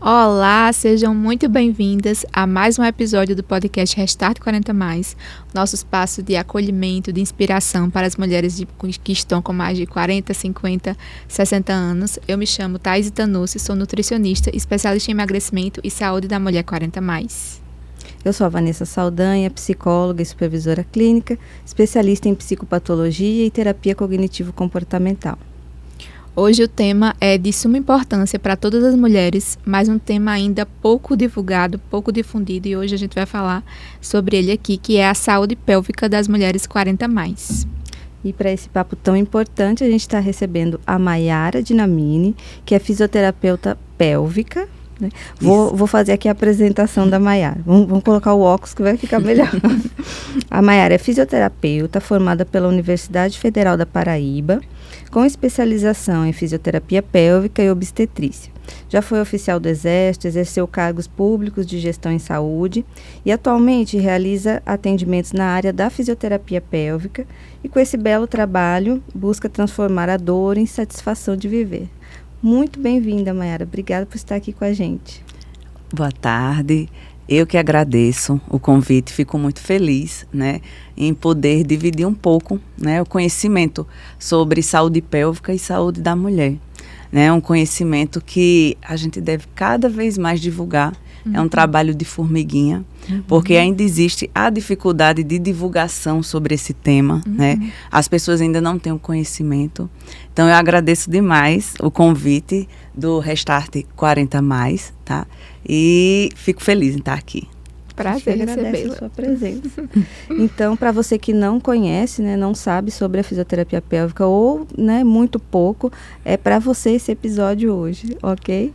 Olá, sejam muito bem-vindas a mais um episódio do podcast Restart 40 Mais, nosso espaço de acolhimento, de inspiração para as mulheres que estão com mais de 40, 50, 60 anos. Eu me chamo Thaís Itanucci, sou nutricionista, especialista em emagrecimento e saúde da mulher 40 mais. Eu sou a Vanessa Saldanha, psicóloga e supervisora clínica, especialista em psicopatologia e terapia cognitivo-comportamental. Hoje o tema é de suma importância para todas as mulheres, mas um tema ainda pouco divulgado, pouco difundido, e hoje a gente vai falar sobre ele aqui, que é a saúde pélvica das mulheres 40 mais. E para esse papo tão importante, a gente está recebendo a Maiara Dinamini, que é fisioterapeuta pélvica. Né? Vou fazer aqui a apresentação da Maiara. Vamos colocar o óculos que vai ficar melhor. A Maiara é fisioterapeuta formada pela Universidade Federal da Paraíba, com especialização em fisioterapia pélvica e obstetrícia. Já foi oficial do Exército, exerceu cargos públicos de gestão em saúde e atualmente realiza atendimentos na área da fisioterapia pélvica e com esse belo trabalho busca transformar a dor em satisfação de viver. Muito bem-vinda, Maiara. Obrigada por estar aqui com a gente. Boa tarde. Eu que agradeço o convite, fico muito feliz, né, em poder dividir um pouco, né, o conhecimento sobre saúde pélvica e saúde da mulher. Né, um conhecimento que a gente deve cada vez mais divulgar. É um trabalho de formiguinha, porque ainda existe a dificuldade de divulgação sobre esse tema, né? As pessoas ainda não têm o conhecimento. Então, eu agradeço demais o convite do Restart 40 Mais, tá? E fico feliz em estar aqui. Prazer recebê-la. A sua presença. Então, para você que não conhece, né, não sabe sobre a fisioterapia pélvica ou, né, muito pouco, é para você esse episódio hoje, ok?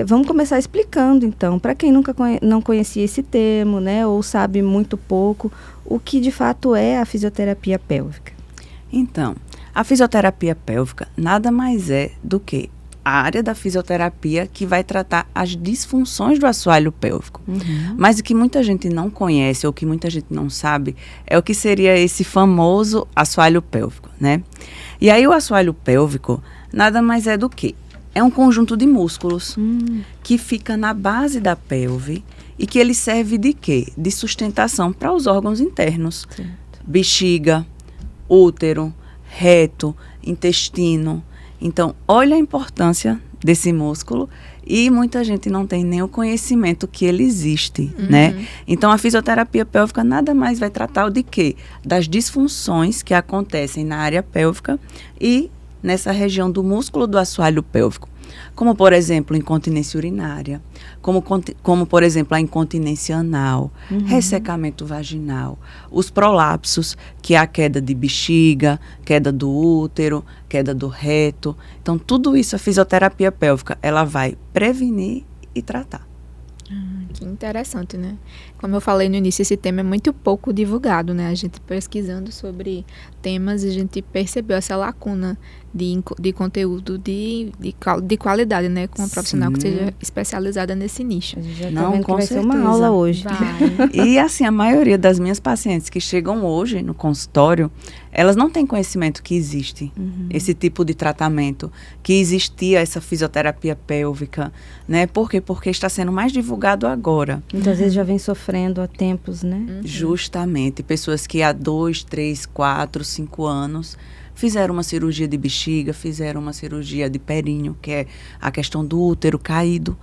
Vamos começar explicando, então, para quem nunca não conhecia esse termo, né, ou sabe muito pouco, o que de fato é a fisioterapia pélvica? Então, a fisioterapia pélvica nada mais é do que a área da fisioterapia que vai tratar as disfunções do assoalho pélvico. Mas o que muita gente não conhece ou que muita gente não sabe é o que seria esse famoso assoalho pélvico, né? E aí o assoalho pélvico nada mais é do que? É um conjunto de músculos que fica na base da pelve e que ele serve de quê? De sustentação para os órgãos internos. Certo. Bexiga, útero, reto, intestino. Então, olha a importância desse músculo e muita gente não tem nem o conhecimento que ele existe, né? Então, a fisioterapia pélvica nada mais vai tratar de quê? Das disfunções que acontecem na área pélvica e nessa região do músculo do assoalho pélvico. Como, por exemplo, incontinência urinária, como por exemplo, a incontinência anal, ressecamento vaginal, os prolapsos, que é a queda de bexiga, queda do útero, queda do reto. Então, tudo isso a fisioterapia pélvica, ela vai prevenir e tratar. Que interessante, né? Como eu falei no início, esse tema é muito pouco divulgado, né? A gente pesquisando sobre temas, a gente percebeu essa lacuna de conteúdo de qualidade, né? Com uma profissional que seja especializada nesse nicho. A gente já tá vendo que vai ser uma aula hoje. E assim, a maioria das minhas pacientes que chegam hoje no consultório, elas não têm conhecimento que existe esse tipo de tratamento, que existia essa fisioterapia pélvica, né? Por quê? Porque está sendo mais divulgado agora. Muitas vezes já vem sofrendo há tempos, né? Justamente. Pessoas que há 2, 3, 4, 5 anos fizeram uma cirurgia de bexiga, fizeram uma cirurgia de períneo, que é a questão do útero caído.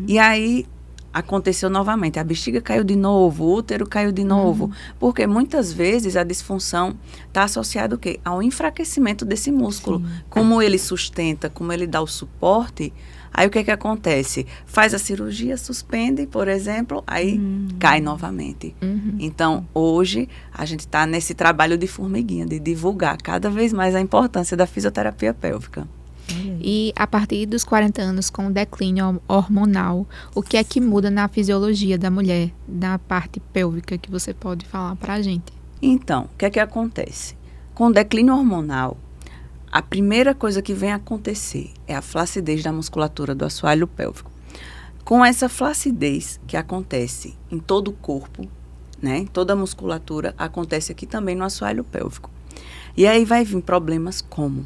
E aí aconteceu novamente, a bexiga caiu de novo, o útero caiu de novo, porque muitas vezes a disfunção está associada ao quê? Ao enfraquecimento desse músculo. Sim. Como ele sustenta, como ele dá o suporte, aí o que acontece? Faz a cirurgia, suspende, por exemplo, aí cai novamente. Então, hoje, a gente está nesse trabalho de formiguinha, de divulgar cada vez mais a importância da fisioterapia pélvica. E a partir dos 40 anos, com o declínio hormonal, o que é que muda na fisiologia da mulher, na parte pélvica, que você pode falar para a gente? Então, o que acontece? Com o declínio hormonal, a primeira coisa que vem acontecer é a flacidez da musculatura do assoalho pélvico. Com essa flacidez que acontece em todo o corpo, né, em toda a musculatura, acontece aqui também no assoalho pélvico. E aí vai vir problemas como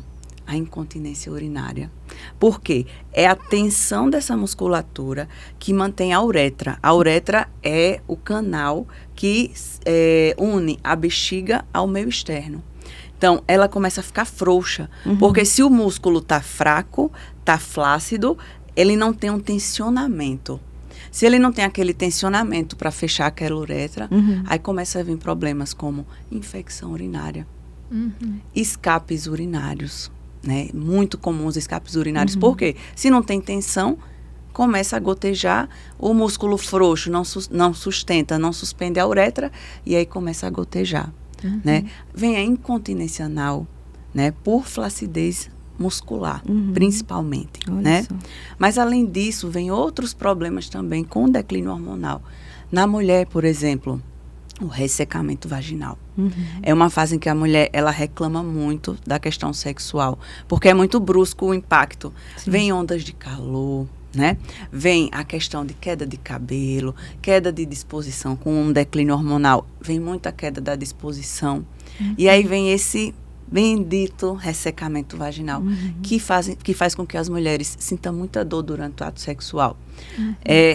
a incontinência urinária. Por quê? É a tensão dessa musculatura que mantém a uretra. A uretra é o canal que une a bexiga ao meio externo. Então, ela começa a ficar frouxa, porque se o músculo está fraco, está flácido, ele não tem um tensionamento. Se ele não tem aquele tensionamento para fechar aquela uretra, aí começa a vir problemas como infecção urinária, escapes urinários, né? Muito comuns escapes urinários. Por quê? Se não tem tensão, começa a gotejar, o músculo frouxo não sustenta, não suspende a uretra, e aí começa a gotejar. Né? Vem a incontinência anal, né? Por flacidez muscular, principalmente. Né? Mas, além disso, vem outros problemas também com o declínio hormonal. Na mulher, por exemplo, o ressecamento vaginal. É uma fase em que a mulher ela reclama muito da questão sexual, porque é muito brusco o impacto. Sim. Vem ondas de calor, né? Vem a questão de queda de cabelo, queda de disposição com um declínio hormonal. Vem muita queda da disposição. E aí vem esse bendito ressecamento vaginal, que faz com que as mulheres sintam muita dor durante o ato sexual.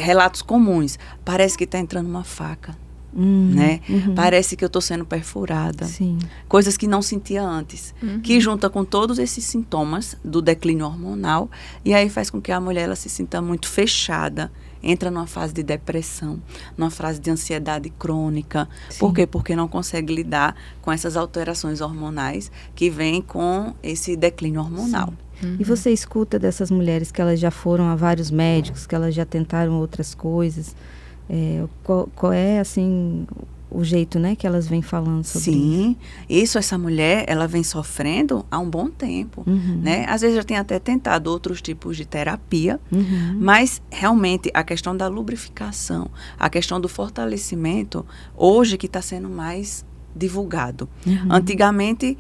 Relatos comuns. Parece que está entrando uma faca. Né? Parece que eu estou sendo perfurada. Sim. Coisas que não sentia antes. Que junta com todos esses sintomas do declínio hormonal. E aí faz com que a mulher ela se sinta muito fechada. Entra numa fase de depressão, numa fase de ansiedade crônica. Sim. Por quê? Porque não consegue lidar com essas alterações hormonais que vêm com esse declínio hormonal. E você escuta dessas mulheres que elas já foram a vários médicos, que elas já tentaram outras coisas. Qual é, assim, o jeito, né, que elas vêm falando sobre isso? Sim, essa mulher, ela vem sofrendo há um bom tempo, né? Às vezes já tem até tentado outros tipos de terapia, mas realmente a questão da lubrificação, a questão do fortalecimento, hoje que está sendo mais divulgado. Antigamente,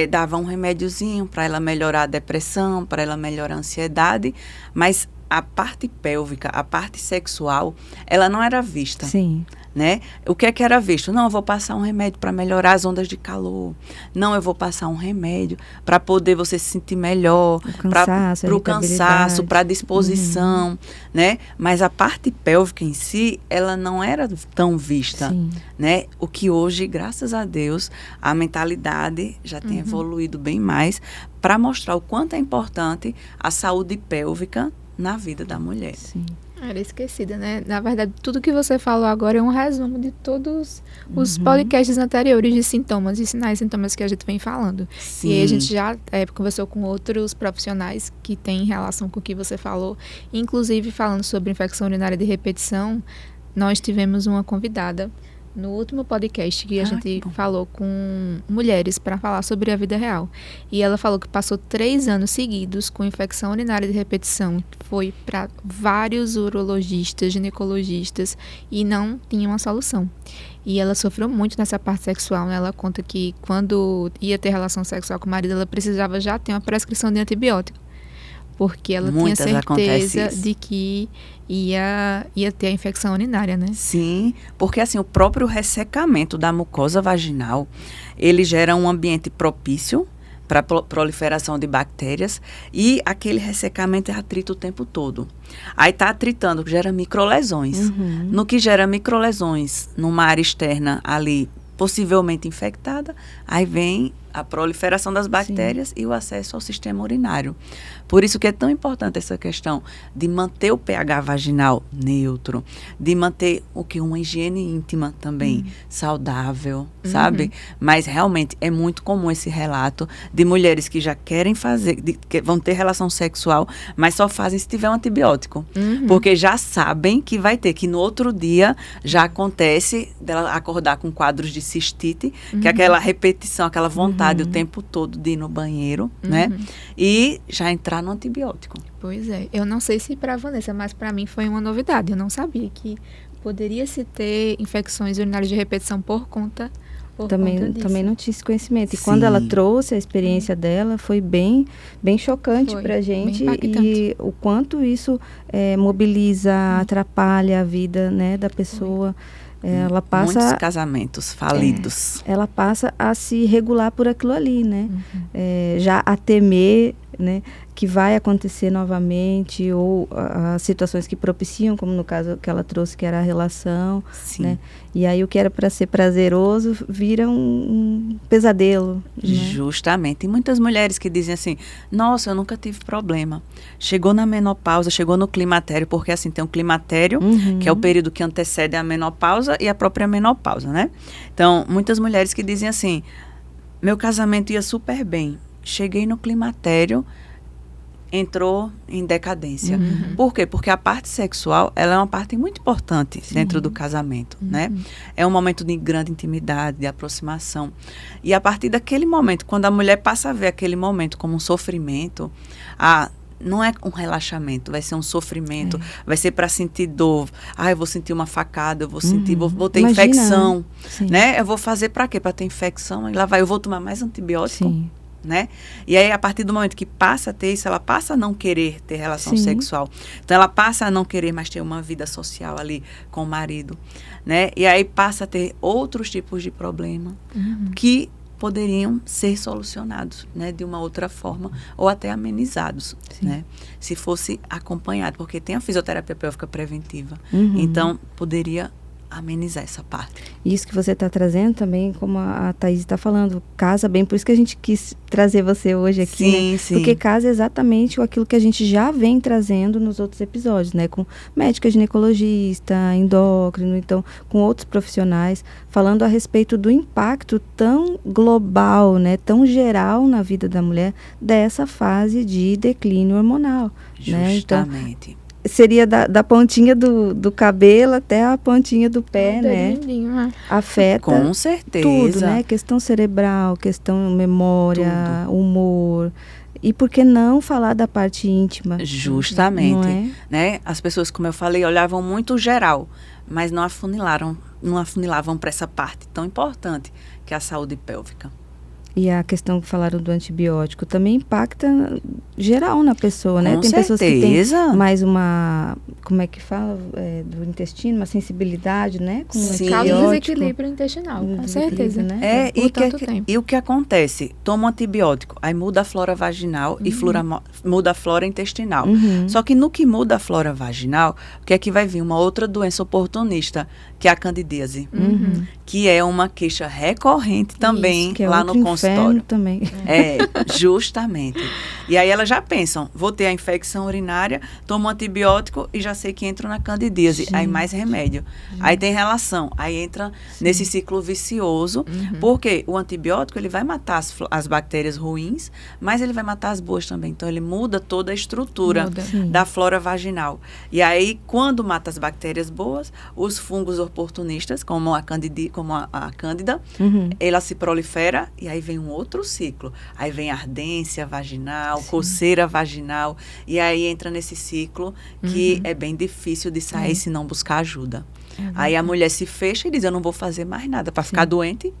dava um remédiozinho para ela melhorar a depressão, para ela melhorar a ansiedade, mas a parte pélvica, a parte sexual, ela não era vista. Sim. Né? O que é que era visto? Não, eu vou passar um remédio para melhorar as ondas de calor. Não, eu vou passar um remédio para poder você se sentir melhor. Para o cansaço, para a disposição. Né? Mas a parte pélvica em si, ela não era tão vista. Né? O que hoje, graças a Deus, a mentalidade já tem evoluído bem mais para mostrar o quanto é importante a saúde pélvica na vida da mulher. Sim. Era esquecida, né? Na verdade, tudo que você falou agora é um resumo de todos os podcasts anteriores de sintomas e sinais e sintomas que a gente vem falando. Sim. E aí a gente já conversou com outros profissionais que têm relação com o que você falou. Inclusive, falando sobre infecção urinária de repetição, nós tivemos uma convidada no último podcast que a gente falou com mulheres para falar sobre a vida real. E ela falou que passou 3 anos seguidos com infecção urinária de repetição. Foi para vários urologistas, ginecologistas e não tinha uma solução. E ela sofreu muito nessa parte sexual, né? Ela conta que quando ia ter relação sexual com o marido, ela precisava já ter uma prescrição de antibiótico. Porque ela tinha certeza de que ia ter a infecção urinária, né? Sim, porque assim, o próprio ressecamento da mucosa vaginal, ele gera um ambiente propício para a proliferação de bactérias e aquele ressecamento é atrito o tempo todo. Aí está atritando, gera microlesões. No que gera microlesões numa área externa ali, possivelmente infectada, aí vem a proliferação das bactérias e o acesso ao sistema urinário. Por isso que é tão importante essa questão de manter o pH vaginal neutro, de manter uma higiene íntima também saudável, sabe? Mas realmente é muito comum esse relato de mulheres que já querem fazer, que vão ter relação sexual, mas só fazem se tiver um antibiótico. Porque já sabem que vai ter, que no outro dia já acontece dela acordar com quadros de cistite, que é aquela repetição, aquela vontade o tempo todo de ir no banheiro, né? E já entrar no antibiótico. Pois é. Eu não sei se para a Vanessa, mas para mim foi uma novidade. Eu não sabia que poderia se ter infecções urinárias de repetição por conta Também não tinha esse conhecimento. E quando ela trouxe a experiência dela, foi bem chocante para a gente. E o quanto isso mobiliza, atrapalha a vida, né, da pessoa. ela passa... Muitos casamentos falidos. Ela passa a se regular por aquilo ali, né? Já a temer, né, que vai acontecer novamente, ou as situações que propiciam, como no caso que ela trouxe, que era a relação, Sim. né? E aí o que era para ser prazeroso vira um pesadelo. Né? Justamente. E muitas mulheres que dizem assim, nossa, eu nunca tive problema. Chegou na menopausa, chegou no climatério, porque assim, tem um climatério, que é o período que antecede a menopausa e a própria menopausa, né? Então, muitas mulheres que dizem assim, meu casamento ia super bem. Cheguei no climatério, entrou em decadência. Por quê? Porque a parte sexual, ela é uma parte muito importante dentro do casamento, né? É um momento de grande intimidade, de aproximação. E a partir daquele momento, quando a mulher passa a ver aquele momento como um sofrimento, não é um relaxamento, vai ser um sofrimento, vai ser para sentir dor. Eu vou sentir uma facada, eu vou sentir, vou ter infecção, né? Eu vou fazer para quê? Para ter infecção, aí lá vai, eu vou tomar mais antibiótico. Sim. Né? E aí, a partir do momento que passa a ter isso, ela passa a não querer ter relação sexual. Então, ela passa a não querer mais ter uma vida social ali com o marido, né? E aí passa a ter outros tipos de problema que poderiam ser solucionados, né? De uma outra forma ou até amenizados, né? Se fosse acompanhado, porque tem a fisioterapia pélvica preventiva. Então, poderia amenizar essa parte. Isso que você está trazendo também, como a Thaís está falando, casa bem, por isso que a gente quis trazer você hoje aqui, né? Porque casa exatamente aquilo que a gente já vem trazendo nos outros episódios, né? Com médica ginecologista, endócrino, então, com outros profissionais, falando a respeito do impacto tão global, né? Tão geral na vida da mulher, dessa fase de declínio hormonal. Justamente. Né? Então, seria da pontinha do cabelo até a pontinha do pé, né? Afeta com certeza tudo, né? Questão cerebral, questão memória, humor. E por que não falar da parte íntima? Justamente. Não é? Né? As pessoas, como eu falei, olhavam muito geral, mas não afunilavam para essa parte tão importante que é a saúde pélvica. E a questão que falaram do antibiótico também impacta geral na pessoa, né? Com Tem certeza. Pessoas que têm mais uma, como é que fala, do intestino, uma sensibilidade, né? Com causa desequilíbrio intestinal, com certeza. Né? E o que acontece? Toma um antibiótico, aí muda a flora vaginal e muda a flora intestinal. Só que no que muda a flora vaginal, o que é que vai vir? Uma outra doença oportunista, que é a candidíase, que é uma queixa recorrente também lá no consultório. Também. Justamente. E aí elas já pensam, vou ter a infecção urinária, tomo um antibiótico e já sei que entro na candidíase. Aí mais remédio. Aí tem relação. Aí entra nesse ciclo vicioso, porque o antibiótico ele vai matar as bactérias ruins, mas ele vai matar as boas também. Então ele muda toda a estrutura da flora vaginal. E aí, quando mata as bactérias boas, os fungos oportunistas, como a cândida, ela se prolifera e aí vem um outro ciclo. Aí vem ardência vaginal, coceira vaginal, e aí entra nesse ciclo que é bem difícil de sair se não buscar ajuda. Aí a mulher se fecha e diz, eu não vou fazer mais nada para ficar doente,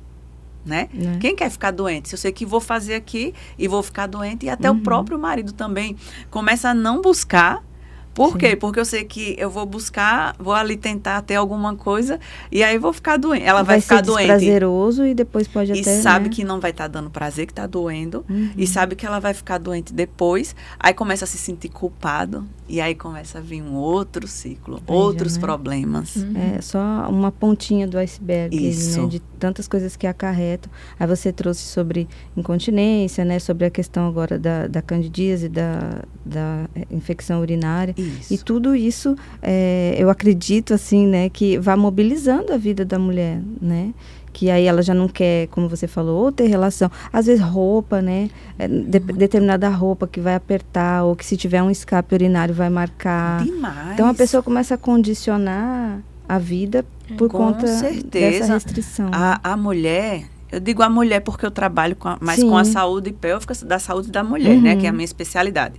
né? Quem quer ficar doente? Se eu sei que vou fazer aqui e vou ficar doente, e até o próprio marido também começa a não buscar. Por quê? Porque eu sei que eu vou buscar, vou ali tentar ter alguma coisa e aí vou ficar doente. Ela vai ficar doente. Vai ser prazeroso e depois pode até... E sabe que não vai estar dando prazer, que está doendo. E sabe que ela vai ficar doente depois. Aí começa a se sentir culpado. E aí começa a vir um outro ciclo, outros problemas. É só uma pontinha do iceberg, né, de tantas coisas que acarretam. Aí você trouxe sobre incontinência, né, sobre a questão agora da candidíase, da infecção urinária. E tudo isso, eu acredito, assim, né, que vai mobilizando a vida da mulher, né? Que aí ela já não quer, como você falou, ou ter relação. Às vezes roupa, né? Determinada roupa que vai apertar, ou que se tiver um escape urinário vai marcar. Demais. Então a pessoa começa a condicionar a vida por conta dessa restrição. A mulher, eu digo a mulher porque eu trabalho mais com a saúde pélvica, da saúde da mulher, né? Que é a minha especialidade.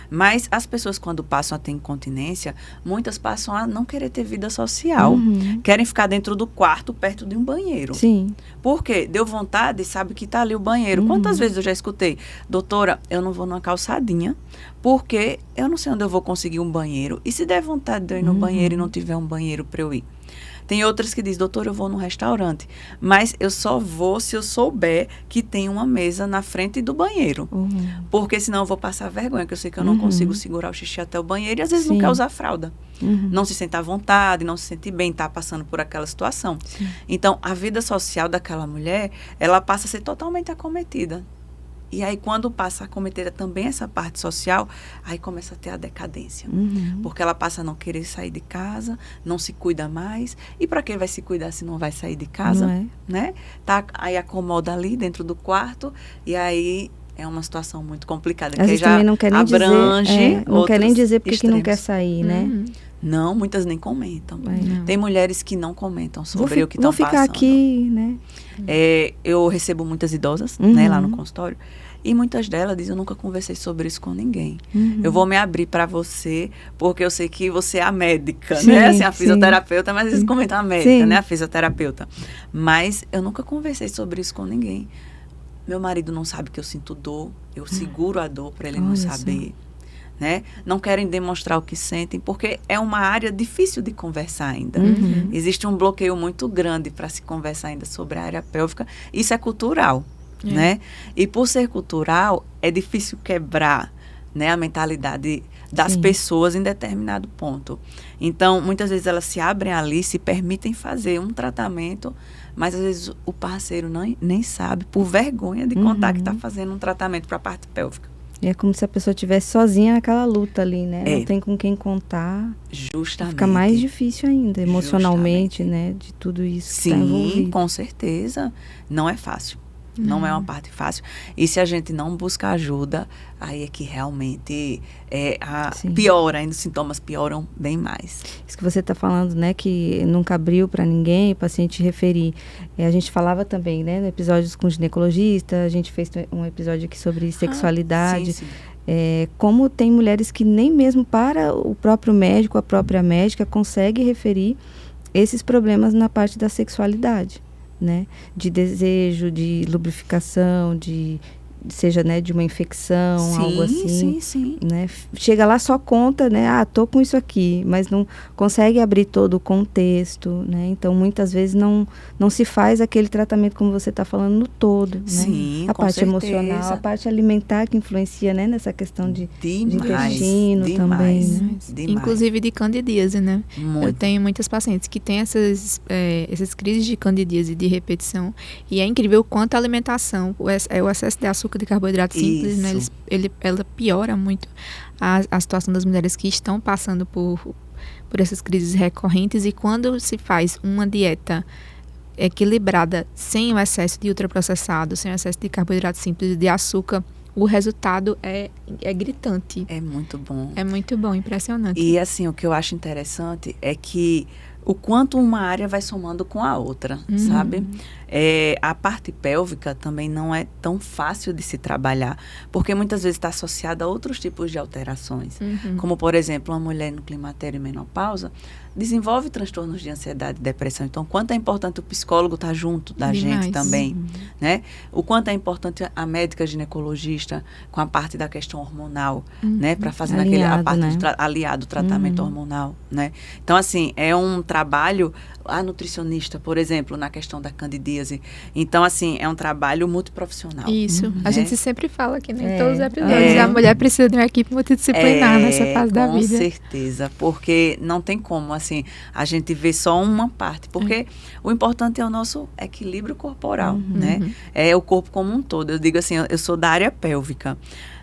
Mas as pessoas, quando passam a ter incontinência, muitas passam a não querer ter vida social. Querem ficar dentro do quarto, perto de um banheiro. Por quê? Deu vontade, sabe que está ali o banheiro. Quantas vezes eu já escutei? Doutora, eu não vou numa calçadinha, porque eu não sei onde eu vou conseguir um banheiro. E se der vontade de eu ir no banheiro e não tiver um banheiro para eu ir? Tem outras que dizem, doutor, eu vou num restaurante, mas eu só vou se eu souber que tem uma mesa na frente do banheiro. Porque senão eu vou passar vergonha, que eu sei que eu não consigo segurar o xixi até o banheiro e às vezes não quer usar fralda. Não se sente à vontade, não se sente bem, tá passando por aquela situação. Então, a vida social daquela mulher, ela passa a ser totalmente acometida. E aí, quando passa a acometer também essa parte social, aí começa a ter a decadência. Porque ela passa a não querer sair de casa, não se cuida mais. E para que vai se cuidar se não vai sair de casa? Né? Tá, aí acomoda ali dentro do quarto e aí é uma situação muito complicada. Às vezes também não quer nem dizer, não quer nem dizer porque que não quer extremos. sair, né? Não, muitas nem comentam. Tem mulheres que não comentam sobre o que estão passando. Vou ficar aqui, né? Eu recebo muitas idosas, né, lá no consultório. E muitas delas dizem, eu nunca conversei sobre isso com ninguém. Eu vou me abrir para você, porque eu sei que você é a médica, né? Assim, a fisioterapeuta, mas eles comentam a médica, né? A fisioterapeuta. Mas eu nunca conversei sobre isso com ninguém. Meu marido não sabe que eu sinto dor. Eu seguro a dor para ele não saber. Né? Não querem demonstrar o que sentem, porque é uma área difícil de conversar ainda. Existe um bloqueio muito grande para se conversar ainda sobre a área pélvica. Isso é cultural, né? E por ser cultural, é difícil quebrar, né, a mentalidade das pessoas em determinado ponto. Então, muitas vezes elas se abrem ali, se permitem fazer um tratamento, mas às vezes o parceiro nem sabe, por vergonha de contar que está fazendo um tratamento para a parte pélvica. É como se a pessoa estivesse sozinha naquela luta ali, né? Não tem com quem contar. Justamente. Fica mais difícil ainda, emocionalmente, né? De tudo isso que está envolvido. Sim, com certeza. Não é fácil. Não é uma parte fácil. E se a gente não buscar ajuda, aí é que realmente piora, ainda os sintomas pioram bem mais. Isso que você está falando, né, que nunca abriu para ninguém, o paciente referir. A gente falava também, né, no episódios com ginecologista, a gente fez um episódio aqui sobre sexualidade. Sim. Como tem mulheres que nem mesmo para o próprio médico, a própria médica, consegue referir esses problemas na parte da sexualidade. Né, de desejo, de lubrificação, seja, né, de uma infecção, algo assim. Sim. Né? Chega lá, só conta, né, tô com isso aqui, mas não consegue abrir todo o contexto, né? Então, muitas vezes não se faz aquele tratamento como você está falando no todo, sim, né? A parte emocional, a parte alimentar que influencia, né, nessa questão de intestino também, né? Inclusive de candidíase, né? Muito. Eu tenho muitas pacientes que têm essas crises de candidíase de repetição e é incrível o quanto a alimentação, o excesso de açúcar, de carboidrato simples, né, ela piora muito a situação das mulheres que estão passando por essas crises recorrentes. E quando se faz uma dieta equilibrada, sem o excesso de ultraprocessado, sem o excesso de carboidrato simples e de açúcar, o resultado é gritante. É muito bom. É muito bom, impressionante. E assim, o que eu acho interessante é que o quanto uma área vai somando com a outra, sabe? A parte pélvica também não é tão fácil de se trabalhar, porque muitas vezes está associada a outros tipos de alterações. Como, por exemplo, uma mulher no climatério e menopausa desenvolve transtornos de ansiedade e depressão. Então, o quanto é importante o psicólogo estar junto da gente também, né? O quanto é importante a médica ginecologista com a parte da questão hormonal, né? Para fazer a parte, né, aliado ao tratamento hormonal, né? Então, assim, é um trabalho, a nutricionista, por exemplo, na questão da candidíase. Então, assim, é um trabalho multiprofissional. Isso. A gente sempre fala aqui, né, em todos os episódios. A mulher precisa de uma equipe multidisciplinar nessa fase da vida. Com certeza, porque não tem como, assim, a gente vê só uma parte, porque o importante é o nosso equilíbrio corporal, né? É o corpo como um todo. Eu digo assim, eu sou da área pélvica,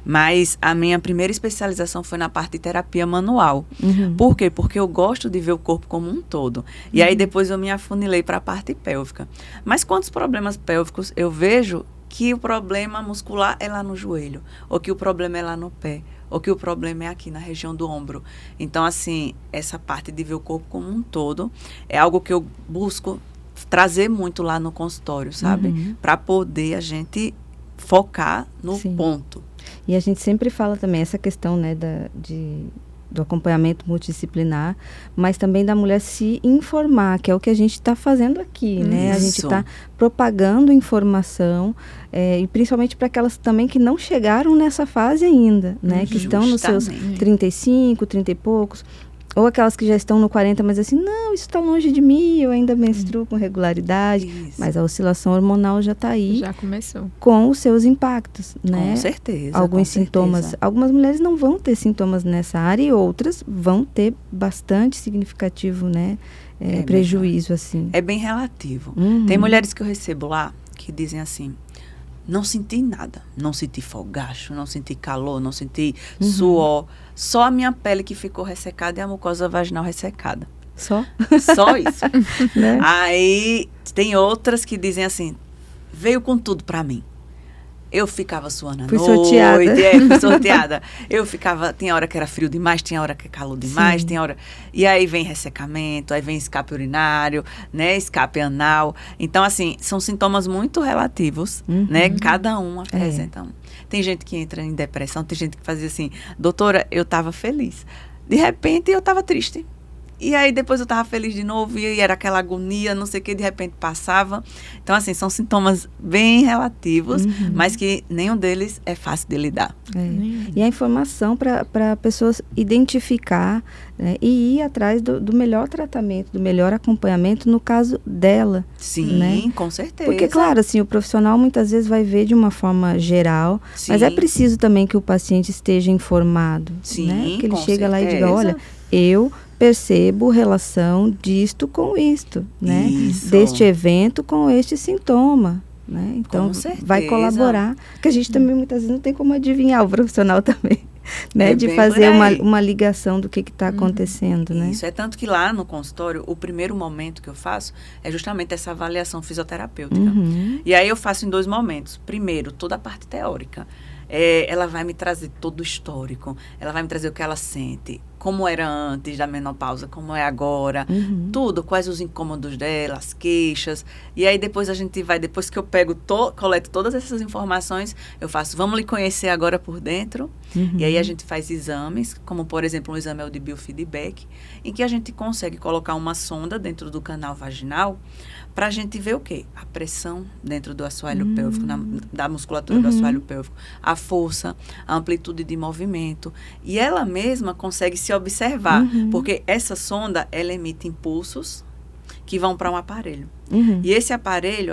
mas a minha primeira especialização foi na parte de terapia manual. Por quê? Porque eu gosto de ver o corpo como um todo. E aí depois eu me afunilei para a parte pélvica. Mas quantos problemas pélvicos eu vejo que o problema muscular é lá no joelho, ou que o problema é lá no pé, ou que o problema é aqui na região do ombro. Então, assim, essa parte de ver o corpo como um todo é algo que eu busco trazer muito lá no consultório, sabe? Para poder a gente focar no ponto. E a gente sempre fala também essa questão, né, do acompanhamento multidisciplinar, mas também da mulher se informar, que é o que a gente está fazendo aqui, né? A gente está propagando informação, e principalmente para aquelas também que não chegaram nessa fase ainda, né? Que estão nos seus 35, 30 e poucos. Ou aquelas que já estão no 40, mas assim, não, isso está longe de mim, eu ainda menstruo com regularidade. Isso. Mas a oscilação hormonal já está aí. Já começou. Com os seus impactos, né? Com certeza. Alguns com sintomas. certeza. Algumas mulheres não vão ter sintomas nessa área e outras vão ter bastante significativo, né? Prejuízo, assim. É bem relativo. Uhum. Tem mulheres que eu recebo lá que dizem assim, não senti nada. Não senti fogacho, não senti calor, não senti suor. Só a minha pele que ficou ressecada e a mucosa vaginal ressecada. Só? Só isso. Né? Aí tem outras que dizem assim, veio com tudo pra mim. Eu ficava suando à Fui noite. sorteada. Fui sorteada. Eu ficava, tinha hora que era frio demais, tinha hora que é calor demais, Sim. tinha hora... E aí vem ressecamento, aí vem escape urinário, né, escape anal. Então, assim, são sintomas muito relativos, né, cada um apresenta um. Tem gente que entra em depressão, tem gente que fazia assim, doutora, eu estava feliz. De repente, eu estava triste. E aí, depois eu estava feliz de novo, e era aquela agonia, não sei o que, de repente passava. Então, assim, são sintomas bem relativos, mas que nenhum deles é fácil de lidar. E a informação para pessoas identificar, né, e ir atrás do melhor tratamento, do melhor acompanhamento no caso dela. Sim, né? com certeza. Porque, claro, assim, o profissional muitas vezes vai ver de uma forma geral, Sim. mas é preciso também que o paciente esteja informado. Sim, né? Que ele com chega lá e diga, certeza. olha, eu percebo relação disto com isto, né? Isso. Deste evento com este sintoma. Né? Então, Com certeza. vai colaborar. Porque a gente também, muitas vezes, não tem como adivinhar o profissional também. Né? É De bem fazer por aí. uma ligação do que está acontecendo. Né? Isso, é tanto que lá no consultório, o primeiro momento que eu faço é justamente essa avaliação fisioterapêutica. E aí eu faço em 2 momentos. Primeiro, toda a parte teórica. Ela vai me trazer todo o histórico, ela vai me trazer o que ela sente, como era antes da menopausa, como é agora, tudo, quais os incômodos dela, as queixas. E aí depois a gente vai, depois que eu coleto todas essas informações, eu faço, vamos lhe conhecer agora por dentro. E aí a gente faz exames, como por exemplo um exame de biofeedback, em que a gente consegue colocar uma sonda dentro do canal vaginal para a gente ver o quê? A pressão dentro do assoalho pélvico, da musculatura do assoalho pélvico, a força, a amplitude de movimento. E ela mesma consegue se observar, porque essa sonda, ela emite impulsos que vão para um aparelho. E esse aparelho,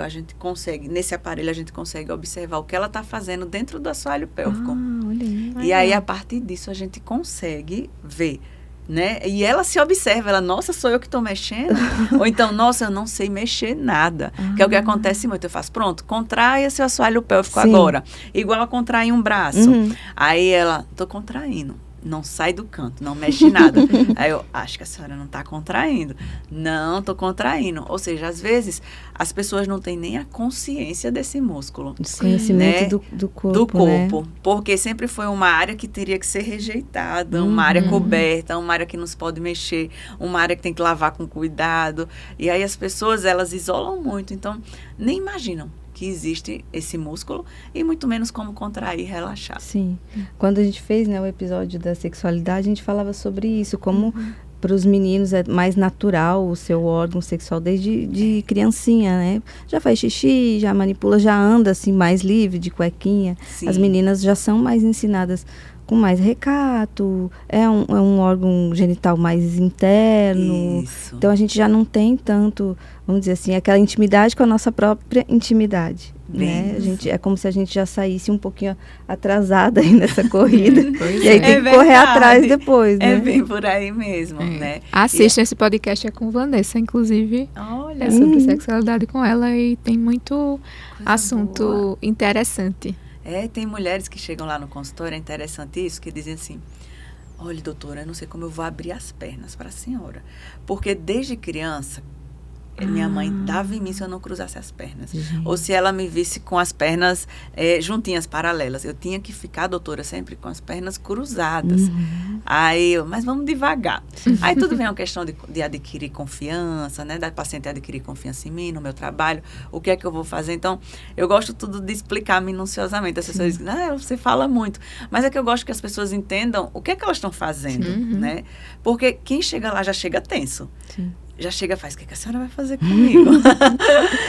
nesse aparelho a gente consegue observar o que ela está fazendo dentro do assoalho pélvico. Olha aí. E aí, a partir disso, a gente consegue ver, né? E ela se observa, ela, nossa, sou eu que estou mexendo? Ou então, nossa, eu não sei mexer nada. Que é o que acontece muito. Eu faço, pronto, contraia seu assoalho pélvico agora. Igual a contrair um braço. Aí ela, estou contraindo. Não sai do canto, não mexe nada. Aí eu, acho que a senhora não está contraindo. Não, estou contraindo. Ou seja, às vezes, as pessoas não têm nem a consciência desse músculo. Desconhecimento né? do corpo. Do corpo. Né? Porque sempre foi uma área que teria que ser rejeitada, uma área coberta, uma área que não se pode mexer, uma área que tem que lavar com cuidado. E aí as pessoas, elas isolam muito. Então, nem imaginam que existe esse músculo e muito menos como contrair e relaxar. Sim. Quando a gente fez, né, o episódio da sexualidade, a gente falava sobre isso, como para os meninos é mais natural o seu órgão sexual desde de criancinha, né? Já faz xixi, já manipula, já anda assim mais livre, de cuequinha. Sim. As meninas já são mais ensinadas com mais recato, é um órgão genital mais interno. Isso. Então a gente já não tem tanto, vamos dizer assim, aquela intimidade com a nossa própria intimidade. Né? A gente, é como se a gente já saísse um pouquinho atrasada aí nessa corrida. E aí tem que correr atrás depois, né? É bem por aí mesmo, né? Assista esse podcast, é com Vanessa, inclusive. Olha, É sobre sexualidade com ela e tem muito coisa assunto boa. interessante. Tem mulheres que chegam lá no consultório, é interessante isso, que dizem assim, olha, doutora, eu não sei como eu vou abrir as pernas para a senhora. Porque desde criança, minha mãe dava em mim se eu não cruzasse as pernas. Ou se ela me visse com as pernas juntinhas, paralelas. Eu tinha que ficar, doutora, sempre com as pernas cruzadas. Aí eu, mas vamos devagar. Aí tudo vem uma questão de adquirir confiança, né? Da paciente adquirir confiança em mim, no meu trabalho. O que é que eu vou fazer? Então, eu gosto tudo de explicar minuciosamente. As pessoas dizem, você fala muito. Mas é que eu gosto que as pessoas entendam o que é que elas estão fazendo, né? Porque quem chega lá já chega tenso. já chega e faz, o que a senhora vai fazer comigo?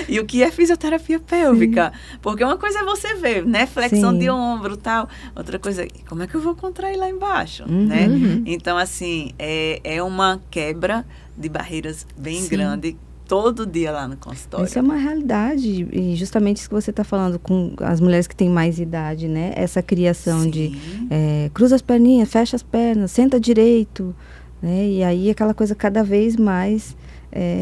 E o que é fisioterapia pélvica? Sim. Porque uma coisa é você ver, né? Flexão de ombro e tal. Outra coisa, como é que eu vou contrair lá embaixo, né? Então, assim, é uma quebra de barreiras bem grande todo dia lá no consultório. Isso é uma realidade, e justamente isso que você está falando com as mulheres que têm mais idade, né? Essa criação de cruza as perninhas, fecha as pernas, senta direito, né? E aí aquela coisa cada vez mais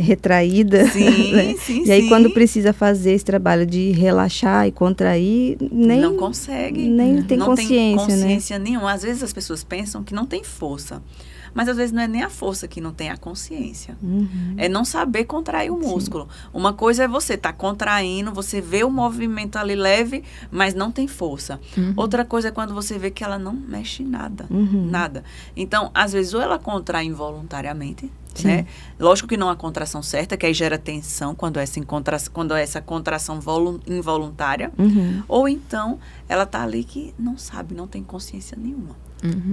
retraída. Sim, né? sim, E aí quando precisa fazer esse trabalho de relaxar e contrair, nem não consegue. Nem tem consciência, não tem consciência nenhuma. Às vezes as pessoas pensam que não tem força. Mas às vezes não é nem a força que não tem, a consciência. É não saber contrair o músculo. Sim. Uma coisa é você estar contraindo, você vê o movimento ali leve, mas não tem força. Outra coisa é quando você vê que ela não mexe nada. Nada. Então, às vezes, ou ela contrai involuntariamente, né? Lógico que não a contração certa, que aí gera tensão quando essa contração involuntária. Ou então, ela está ali que não sabe, não tem consciência nenhuma.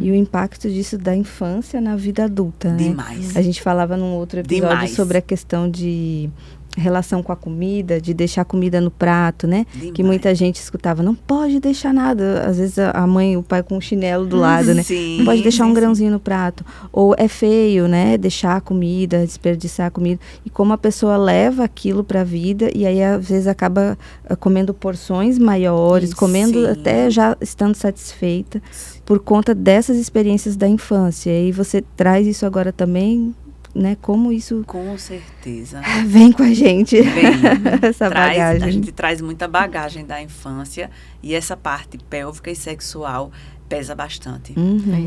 E o impacto disso da infância na vida adulta, né? Demais. A gente falava num outro episódio sobre a questão de relação com a comida, de deixar comida no prato, né? Demais. Que muita gente escutava, não pode deixar nada. Às vezes a mãe e o pai com um chinelo do lado, né? Não pode deixar um grãozinho no prato. Ou é feio, né? Deixar a comida, desperdiçar a comida. E como a pessoa leva aquilo para a vida e aí às vezes acaba comendo porções maiores, comendo até já estando satisfeita por conta dessas experiências da infância. E você traz isso agora também, né? Como isso... Com certeza. Vem com a gente. Vem. Essa bagagem. A gente traz muita bagagem da infância e essa parte pélvica e sexual pesa bastante.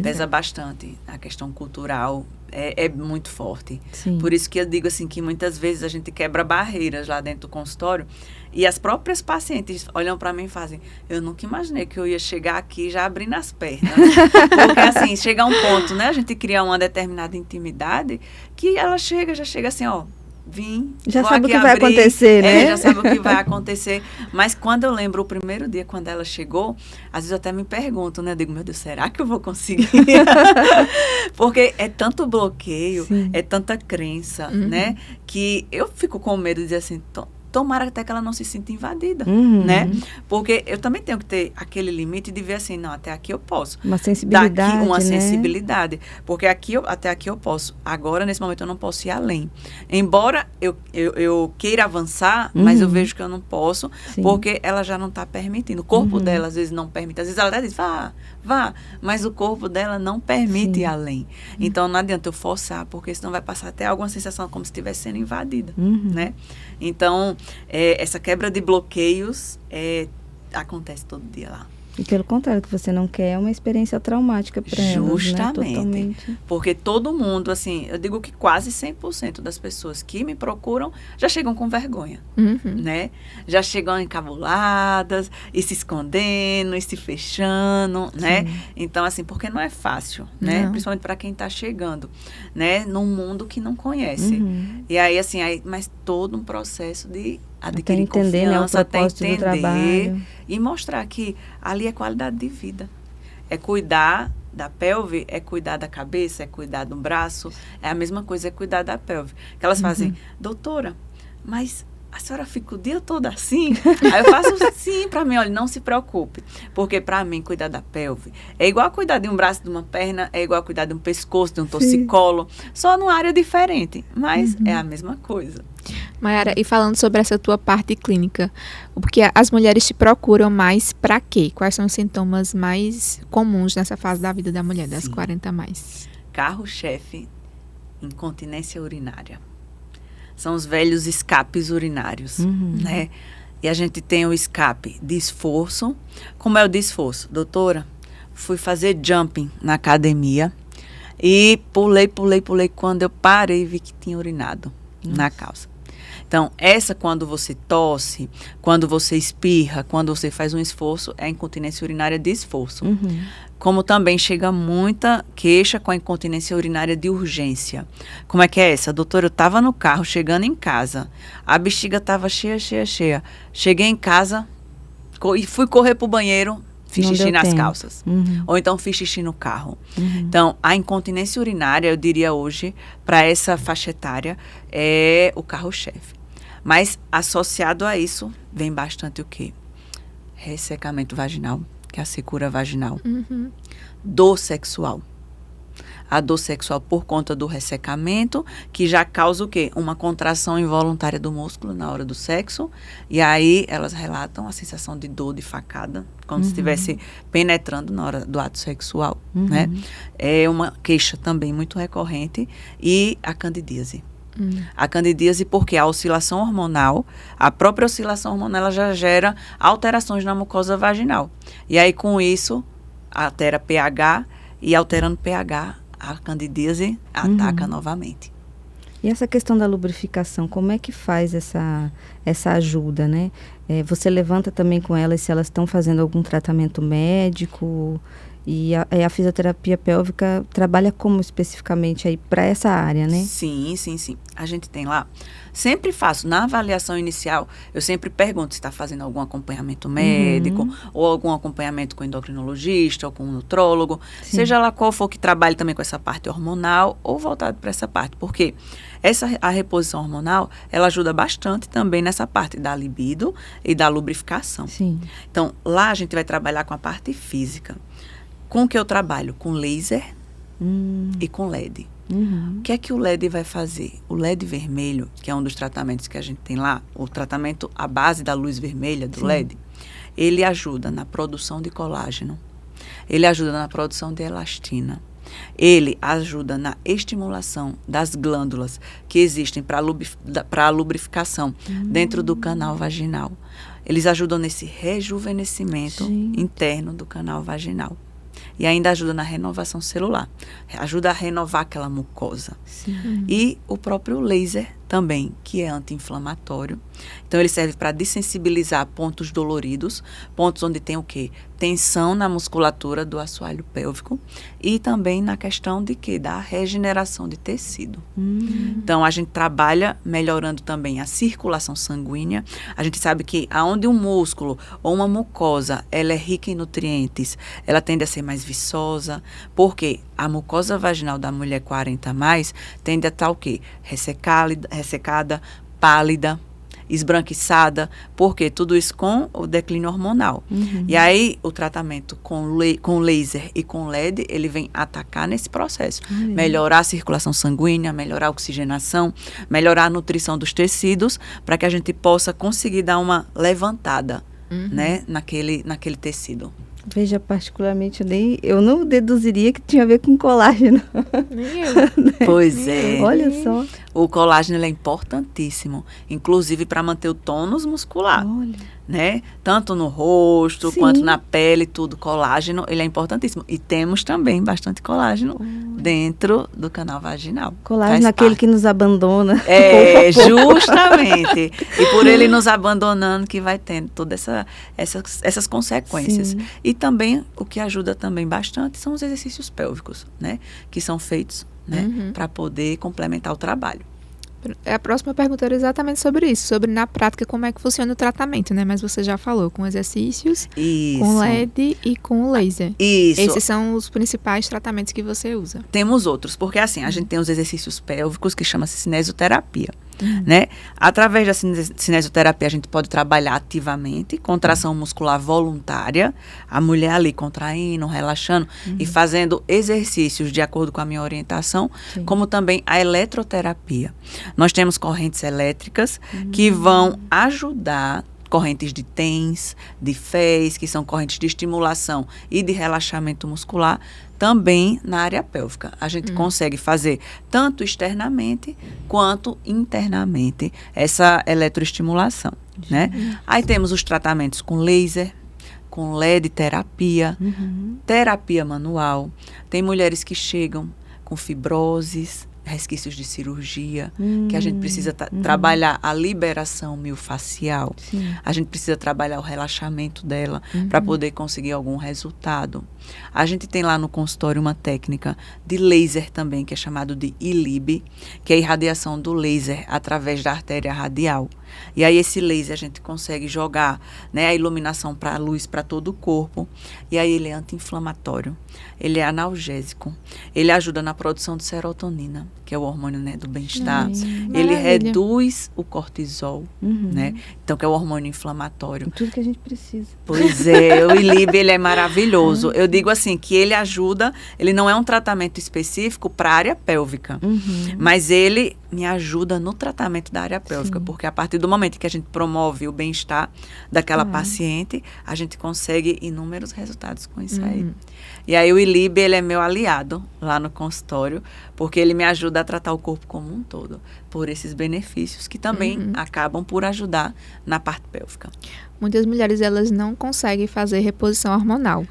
Pesa bastante. A questão cultural é muito forte. Sim. Por isso que eu digo assim, que muitas vezes a gente quebra barreiras lá dentro do consultório e as próprias pacientes olham para mim e fazem, eu nunca imaginei que eu ia chegar aqui já abrindo as pernas. Porque assim, chega a um ponto, né? A gente cria uma determinada intimidade que ela já chega assim, ó, vim, já sabe o que vai acontecer, né? Já sabe o que vai acontecer. Mas quando eu lembro o primeiro dia, quando ela chegou, às vezes eu até me pergunto, né? Eu digo, meu Deus, será que eu vou conseguir? Porque é tanto bloqueio, é tanta crença, né? Que eu fico com medo de dizer assim, tomara até que ela não se sinta invadida, né? Porque eu também tenho que ter aquele limite de ver assim, não, até aqui eu posso. Uma sensibilidade, uma né? sensibilidade. Porque até aqui eu posso. Agora, nesse momento, eu não posso ir além. Embora eu queira avançar, mas eu vejo que eu não posso, porque ela já não está permitindo. O corpo dela, às vezes, não permite. Às vezes, ela até diz, vá. Mas o corpo dela não permite ir além. Então, não adianta eu forçar, porque senão vai passar até alguma sensação como se estivesse sendo invadida, né? Então, essa quebra de bloqueios acontece todo dia lá. E pelo contrário, que você não quer uma experiência traumática para elas, justamente, né? Totalmente. Porque todo mundo, assim, eu digo que quase 100% das pessoas que me procuram já chegam com vergonha, né? Já chegam encabuladas, e se escondendo, e se fechando, né? Então, assim, porque não é fácil, né? Principalmente para quem está chegando, né? Num mundo que não conhece. E aí, assim, mas todo um processo de adquirir confiança, até entender e mostrar que ali é qualidade de vida. É cuidar da pelve, é cuidar da cabeça, é cuidar do braço, é a mesma coisa, é cuidar da pelve. Que elas fazem, doutora, mas a senhora fica o dia todo assim? Aí eu faço sim para mim, olha, não se preocupe. Porque para mim, cuidar da pelve é igual a cuidar de um braço, de uma perna, é igual a cuidar de um pescoço, de um torcicolo, só numa área diferente, mas é a mesma coisa. Mayara, e falando sobre essa tua parte clínica, porque as mulheres te procuram mais para quê? Quais são os sintomas mais comuns nessa fase da vida da mulher, das 40 a mais? Carro-chefe, incontinência urinária. São os velhos escapes urinários, né? E a gente tem o escape de esforço. Como é o de esforço? Doutora, fui fazer jumping na academia e pulei. Quando eu parei, vi que tinha urinado na calça. Então, quando você tosse, quando você espirra, quando você faz um esforço, é a incontinência urinária de esforço. Como também chega muita queixa com a incontinência urinária de urgência. Como é que é essa? Doutora, eu estava no carro, chegando em casa, a bexiga estava cheia. Cheguei em casa e fui correr para o banheiro, fiz Não xixi deu nas tempo. calças. Ou então fiz xixi no carro. Uhum. Então, a incontinência urinária, eu diria hoje, para essa faixa etária, é o carro-chefe. Mas, associado a isso, vem bastante o quê? Ressecamento vaginal, que é a secura vaginal. Dor sexual. A dor sexual por conta do ressecamento, que já causa o quê? Uma contração involuntária do músculo na hora do sexo. E aí elas relatam a sensação de dor, de facada, como se estivesse penetrando na hora do ato sexual. Né? É uma queixa também muito recorrente. E a candidíase. A candidíase porque a oscilação hormonal, a própria oscilação hormonal, ela já gera alterações na mucosa vaginal. E aí com isso, altera pH e alterando pH, a candidíase ataca novamente. E essa questão da lubrificação, como é que faz essa ajuda, né? Você levanta também com elas se elas estão fazendo algum tratamento médico? E a fisioterapia pélvica trabalha como especificamente aí para essa área, né? Sim. A gente tem lá. Sempre faço, na avaliação inicial, eu sempre pergunto se está fazendo algum acompanhamento médico, ou algum acompanhamento com endocrinologista, ou com um nutrólogo, seja lá qual for que trabalhe também com essa parte hormonal, ou voltado para essa parte. Porque a reposição hormonal, ela ajuda bastante também nessa parte da libido e da lubrificação. Sim. Então, lá a gente vai trabalhar com a parte física. Com o que eu trabalho? Com laser e com LED. O que é que o LED vai fazer? O LED vermelho, que é um dos tratamentos que a gente tem lá, o tratamento à base da luz vermelha do LED, ele ajuda na produção de colágeno, ele ajuda na produção de elastina, ele ajuda na estimulação das glândulas que existem para a lubrificação dentro do canal vaginal. Eles ajudam nesse rejuvenescimento interno do canal vaginal. E ainda ajuda na renovação celular. Ajuda a renovar aquela mucosa. E o próprio laser também, que é anti-inflamatório. Então, ele serve para dessensibilizar pontos doloridos, pontos onde tem o quê? Tensão na musculatura do assoalho pélvico e também na questão de quê? Da regeneração de tecido. Então, a gente trabalha melhorando também a circulação sanguínea. A gente sabe que aonde um músculo ou uma mucosa, ela é rica em nutrientes, ela tende a ser mais viçosa, porque a mucosa vaginal da mulher 40 a mais tende a estar o quê? Ressecada, pálida, esbranquiçada, porque tudo isso com o declínio hormonal. E aí, o tratamento com laser e com LED, ele vem atacar nesse processo. Melhorar a circulação sanguínea, melhorar a oxigenação, melhorar a nutrição dos tecidos, para que a gente possa conseguir dar uma levantada, né, naquele tecido. Veja, particularmente, eu não deduziria que tinha a ver com colágeno. Nem eu. Pois é. Olha só. O colágeno ele é importantíssimo, inclusive para manter o tônus muscular. Olha. Né? Tanto no rosto, quanto na pele, tudo. Colágeno, ele é importantíssimo. E temos também bastante colágeno dentro do canal vaginal. Colágeno, aquele que nos abandona. É, justamente. E por ele nos abandonando que vai tendo todas essas consequências. Sim. E também, o que ajuda também bastante são os exercícios pélvicos, né? Que são feitos, né? Para poder complementar o trabalho. A próxima pergunta era exatamente sobre isso, sobre na prática como é que funciona o tratamento, né? Mas você já falou com exercícios, com LED e com laser. Isso. Esses são os principais tratamentos que você usa. Temos outros, porque assim, a gente tem os exercícios pélvicos que chama-se cinesioterapia, né? Através da cinesioterapia a gente pode trabalhar ativamente, contração muscular voluntária, a mulher ali contraindo, relaxando e fazendo exercícios de acordo com a minha orientação, como também a eletroterapia. Nós temos correntes elétricas que vão ajudar, correntes de TENS, de FES, que são correntes de estimulação e de relaxamento muscular, também na área pélvica. A gente consegue fazer tanto externamente quanto internamente essa eletroestimulação, né? Aí temos os tratamentos com laser, com LED terapia, terapia manual. Tem mulheres que chegam com fibroses, resquícios de cirurgia, que a gente precisa trabalhar a liberação miofascial. A gente precisa trabalhar o relaxamento dela para poder conseguir algum resultado. A gente tem lá no consultório uma técnica de laser também, que é chamado de ILIB, que é a irradiação do laser através da artéria radial. E aí esse laser a gente consegue jogar, né, a iluminação para a luz para todo o corpo. E aí ele é anti-inflamatório, ele é analgésico, ele ajuda na produção de serotonina, que é o hormônio, né, do bem-estar. Ele reduz o cortisol, né? Então, que é o hormônio inflamatório. Tudo que a gente precisa. Pois é, o ILIB, ele é maravilhoso. Eu digo assim, que ele ajuda, ele não é um tratamento específico para a área pélvica, mas ele me ajuda no tratamento da área pélvica, porque a partir do momento que a gente promove o bem-estar daquela paciente, a gente consegue inúmeros resultados com isso aí. E aí o ILIB, ele é meu aliado lá no consultório, porque ele me ajuda a tratar o corpo como um todo, por esses benefícios que também acabam por ajudar na parte pélvica. Muitas mulheres, elas não conseguem fazer reposição hormonal,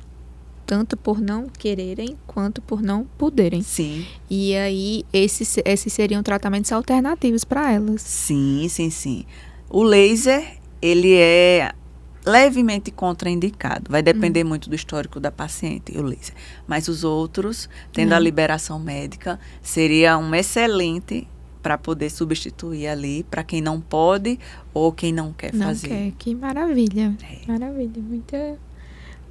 tanto por não quererem, quanto por não poderem. Sim. E aí, esses seriam tratamentos alternativos para elas. Sim, sim, sim. O laser, ele é levemente contraindicado. Vai depender muito do histórico da paciente, o laser. Mas os outros, tendo a liberação médica, seria um excelente para poder substituir ali para quem não pode ou quem não quer fazer. Não quer. Que maravilha. Maravilha.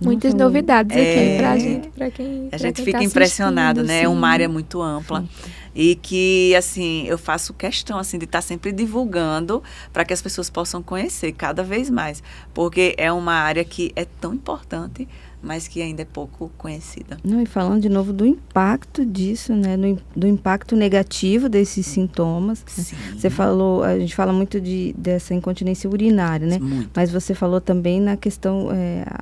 Muitas novidades aqui pra gente, para quem a gente fica impressionado, né? É uma área muito ampla e que, assim, eu faço questão, assim, de estar sempre divulgando para que as pessoas possam conhecer cada vez mais, porque é uma área que é tão importante, mas que ainda é pouco conhecida. Não, e falando de novo do impacto disso, né? Do impacto negativo desses sintomas. Sim. Você falou, a gente fala muito dessa incontinência urinária, né? Muito. Mas você falou também na questão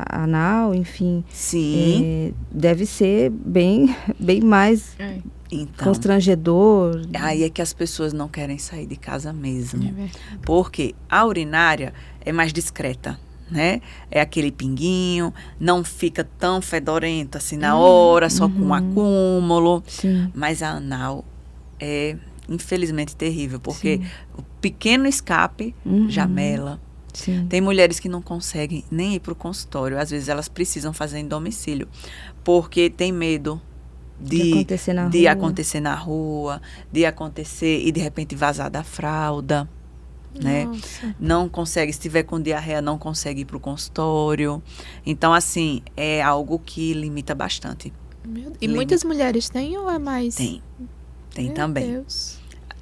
anal, enfim. Sim. Deve ser bem mais constrangedor. Aí é que as pessoas não querem sair de casa mesmo. Porque a urinária é mais discreta, né? É aquele pinguinho, não fica tão fedorento assim na hora, só com um acúmulo. Sim. Mas a anal é, infelizmente, terrível, porque o pequeno escape já mela. Sim. Tem mulheres que não conseguem nem ir para o consultório. Às vezes elas precisam fazer em domicílio, porque tem medo de acontecer na rua, de acontecer e de repente vazar da fralda. Né? Não consegue, se tiver com diarreia, não consegue ir para o consultório. Então, assim, é algo que limita bastante. E muitas mulheres têm ou é mais? Tem Meu também. Deus.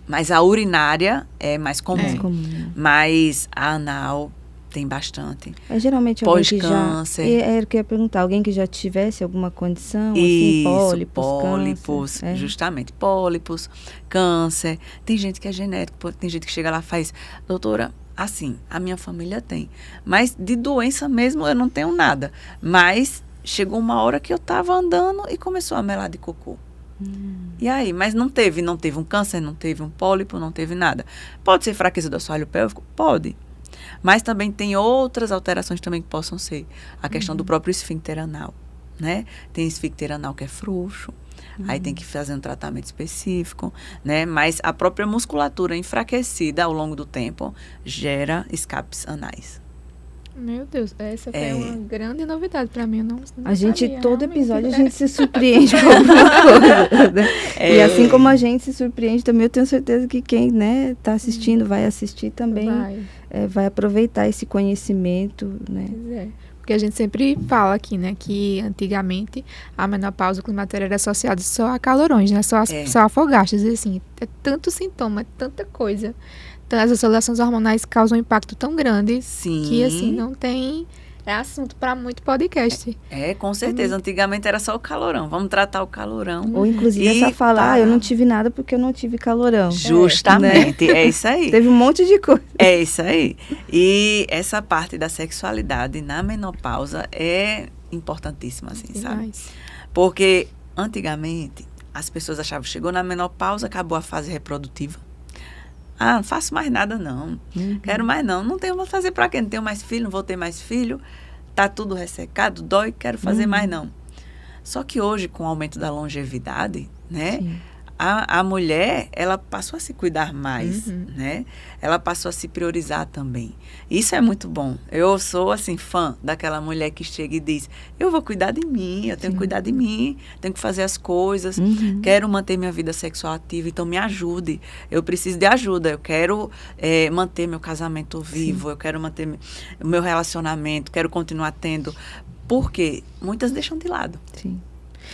Mas a urinária é mais comum. Mais comum. Mas a anal tem bastante. Geralmente alguém que já... Pós-câncer. Era o que eu ia perguntar. Alguém que já tivesse alguma condição, Isso, assim, pólipos, justamente. Pólipos, câncer. Tem gente que é genético, tem gente que chega lá e faz, doutora, assim, a minha família tem. Mas de doença mesmo eu não tenho nada. Mas chegou uma hora que eu estava andando e começou a melar de cocô. E aí, mas não teve um câncer, não teve um pólipo, não teve nada. Pode ser fraqueza do assoalho pélvico? Pode. Mas também tem outras alterações também que possam ser. A questão do próprio esfíncter anal, né? Tem esfíncter anal que é frouxo, aí tem que fazer um tratamento específico, né? Mas a própria musculatura enfraquecida ao longo do tempo gera escapes anais. Meu Deus, essa foi uma grande novidade para mim. Eu não a gente, sabia, todo realmente. episódio, a gente se surpreende com alguma coisa. Né? E assim como a gente se surpreende também, eu tenho certeza que quem está assistindo, vai assistir também, vai aproveitar esse conhecimento. Né? Pois é. Porque a gente sempre fala aqui, né, que antigamente a menopausa, o climatério era associado só a calorões, né, só a fogastas. E assim, é tanto sintoma, é tanta coisa. Então, as oscilações hormonais causam um impacto tão grande que, assim, não tem... É assunto para muito podcast. Com certeza. Antigamente era só o calorão. Vamos tratar o calorão. Ou, inclusive, essa fala, eu não tive nada porque eu não tive calorão. Justamente. É isso aí. Teve um monte de coisa. É isso aí. E essa parte da sexualidade na menopausa é importantíssima, assim, sabe? Porque, antigamente, as pessoas achavam que chegou na menopausa, acabou a fase reprodutiva. Não faço mais nada, não. Quero mais, não. Não tenho mais fazer para quê? Não tenho mais filho, não vou ter mais filho. Tá tudo ressecado, dói, quero fazer mais, não. Só que hoje, com o aumento da longevidade, né? a mulher, ela passou a se cuidar mais, né? Ela passou a se priorizar também. Isso é muito bom. Eu sou, assim, fã daquela mulher que chega e diz, eu vou cuidar de mim, eu tenho que cuidar de mim, tenho que fazer as coisas, quero manter minha vida sexual ativa, então me ajude. Eu preciso de ajuda, eu quero manter meu casamento vivo, eu quero manter o meu relacionamento, quero continuar tendo. Porque muitas deixam de lado. Sim.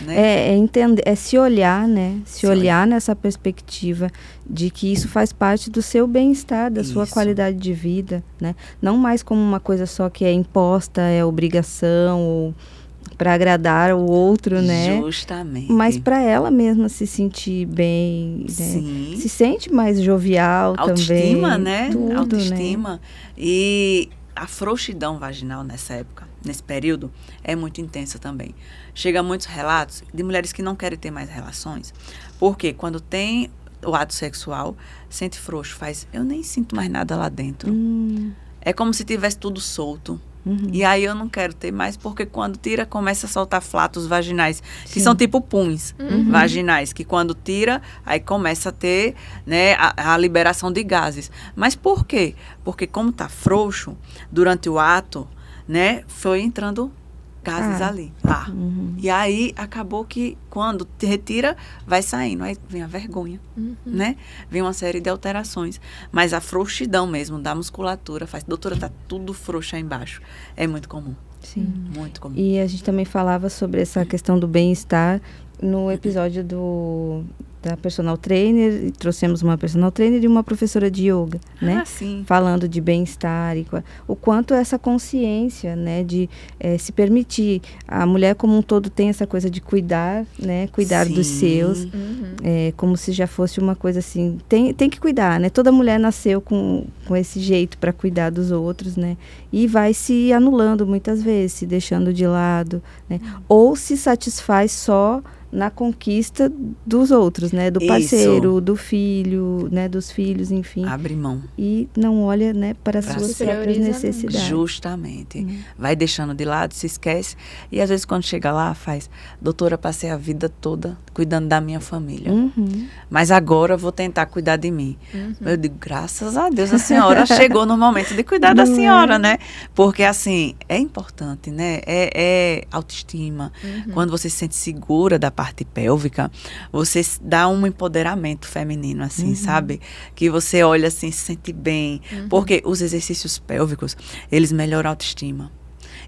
Né? Entender, se olhar, né? Se olhar nessa perspectiva de que isso faz parte do seu bem-estar, da sua qualidade de vida, né? Não mais como uma coisa só que é imposta, é obrigação, ou para agradar o outro, né? Justamente. Mas para ela mesma se sentir bem, né? Se sente mais jovial autoestima, também. Né? Tudo, autoestima, né? E a frouxidão vaginal nessa época, nesse período, é muito intensa também. Chega muitos relatos de mulheres que não querem ter mais relações, porque quando tem o ato sexual, sente frouxo, faz, eu nem sinto mais nada lá dentro. É como se tivesse tudo solto. E aí eu não quero ter mais, porque quando tira, começa a soltar flatos vaginais, que são tipo puns vaginais, que quando tira, aí começa a ter, né, a liberação de gases. Mas por quê? Porque como tá frouxo, durante o ato, né, foi entrando gases ali, lá. E aí acabou que quando te retira, vai saindo. Aí vem a vergonha, né? Vem uma série de alterações. Mas a frouxidão mesmo da musculatura faz, doutora, tá tudo frouxo aí embaixo. É muito comum. Sim. Muito comum. E a gente também falava sobre essa questão do bem-estar no episódio da personal trainer, trouxemos uma personal trainer e uma professora de yoga, né? Sim. Falando de bem-estar e o quanto essa consciência, né, de se permitir. A mulher como um todo tem essa coisa de cuidar, né? Cuidar dos seus, como se já fosse uma coisa assim, tem que cuidar, né? Toda mulher nasceu com esse jeito para cuidar dos outros, né? E vai se anulando muitas vezes, se deixando de lado, né? Ou se satisfaz só na conquista dos outros, né? Do parceiro, do filho, né? Dos filhos, enfim. Abre mão. E não olha, né, para as suas próprias necessidades. Justamente. Vai deixando de lado, se esquece. E às vezes quando chega lá, faz, doutora, passei a vida toda cuidando da minha família. Mas agora vou tentar cuidar de mim. Eu digo, graças a Deus, a senhora chegou no momento de cuidar da senhora, né? Porque assim, é importante, né? É autoestima. Quando você se sente segura da parte pélvica, você dá um empoderamento feminino, assim, sabe? Que você olha assim, se sente bem. Porque os exercícios pélvicos, eles melhoram a autoestima.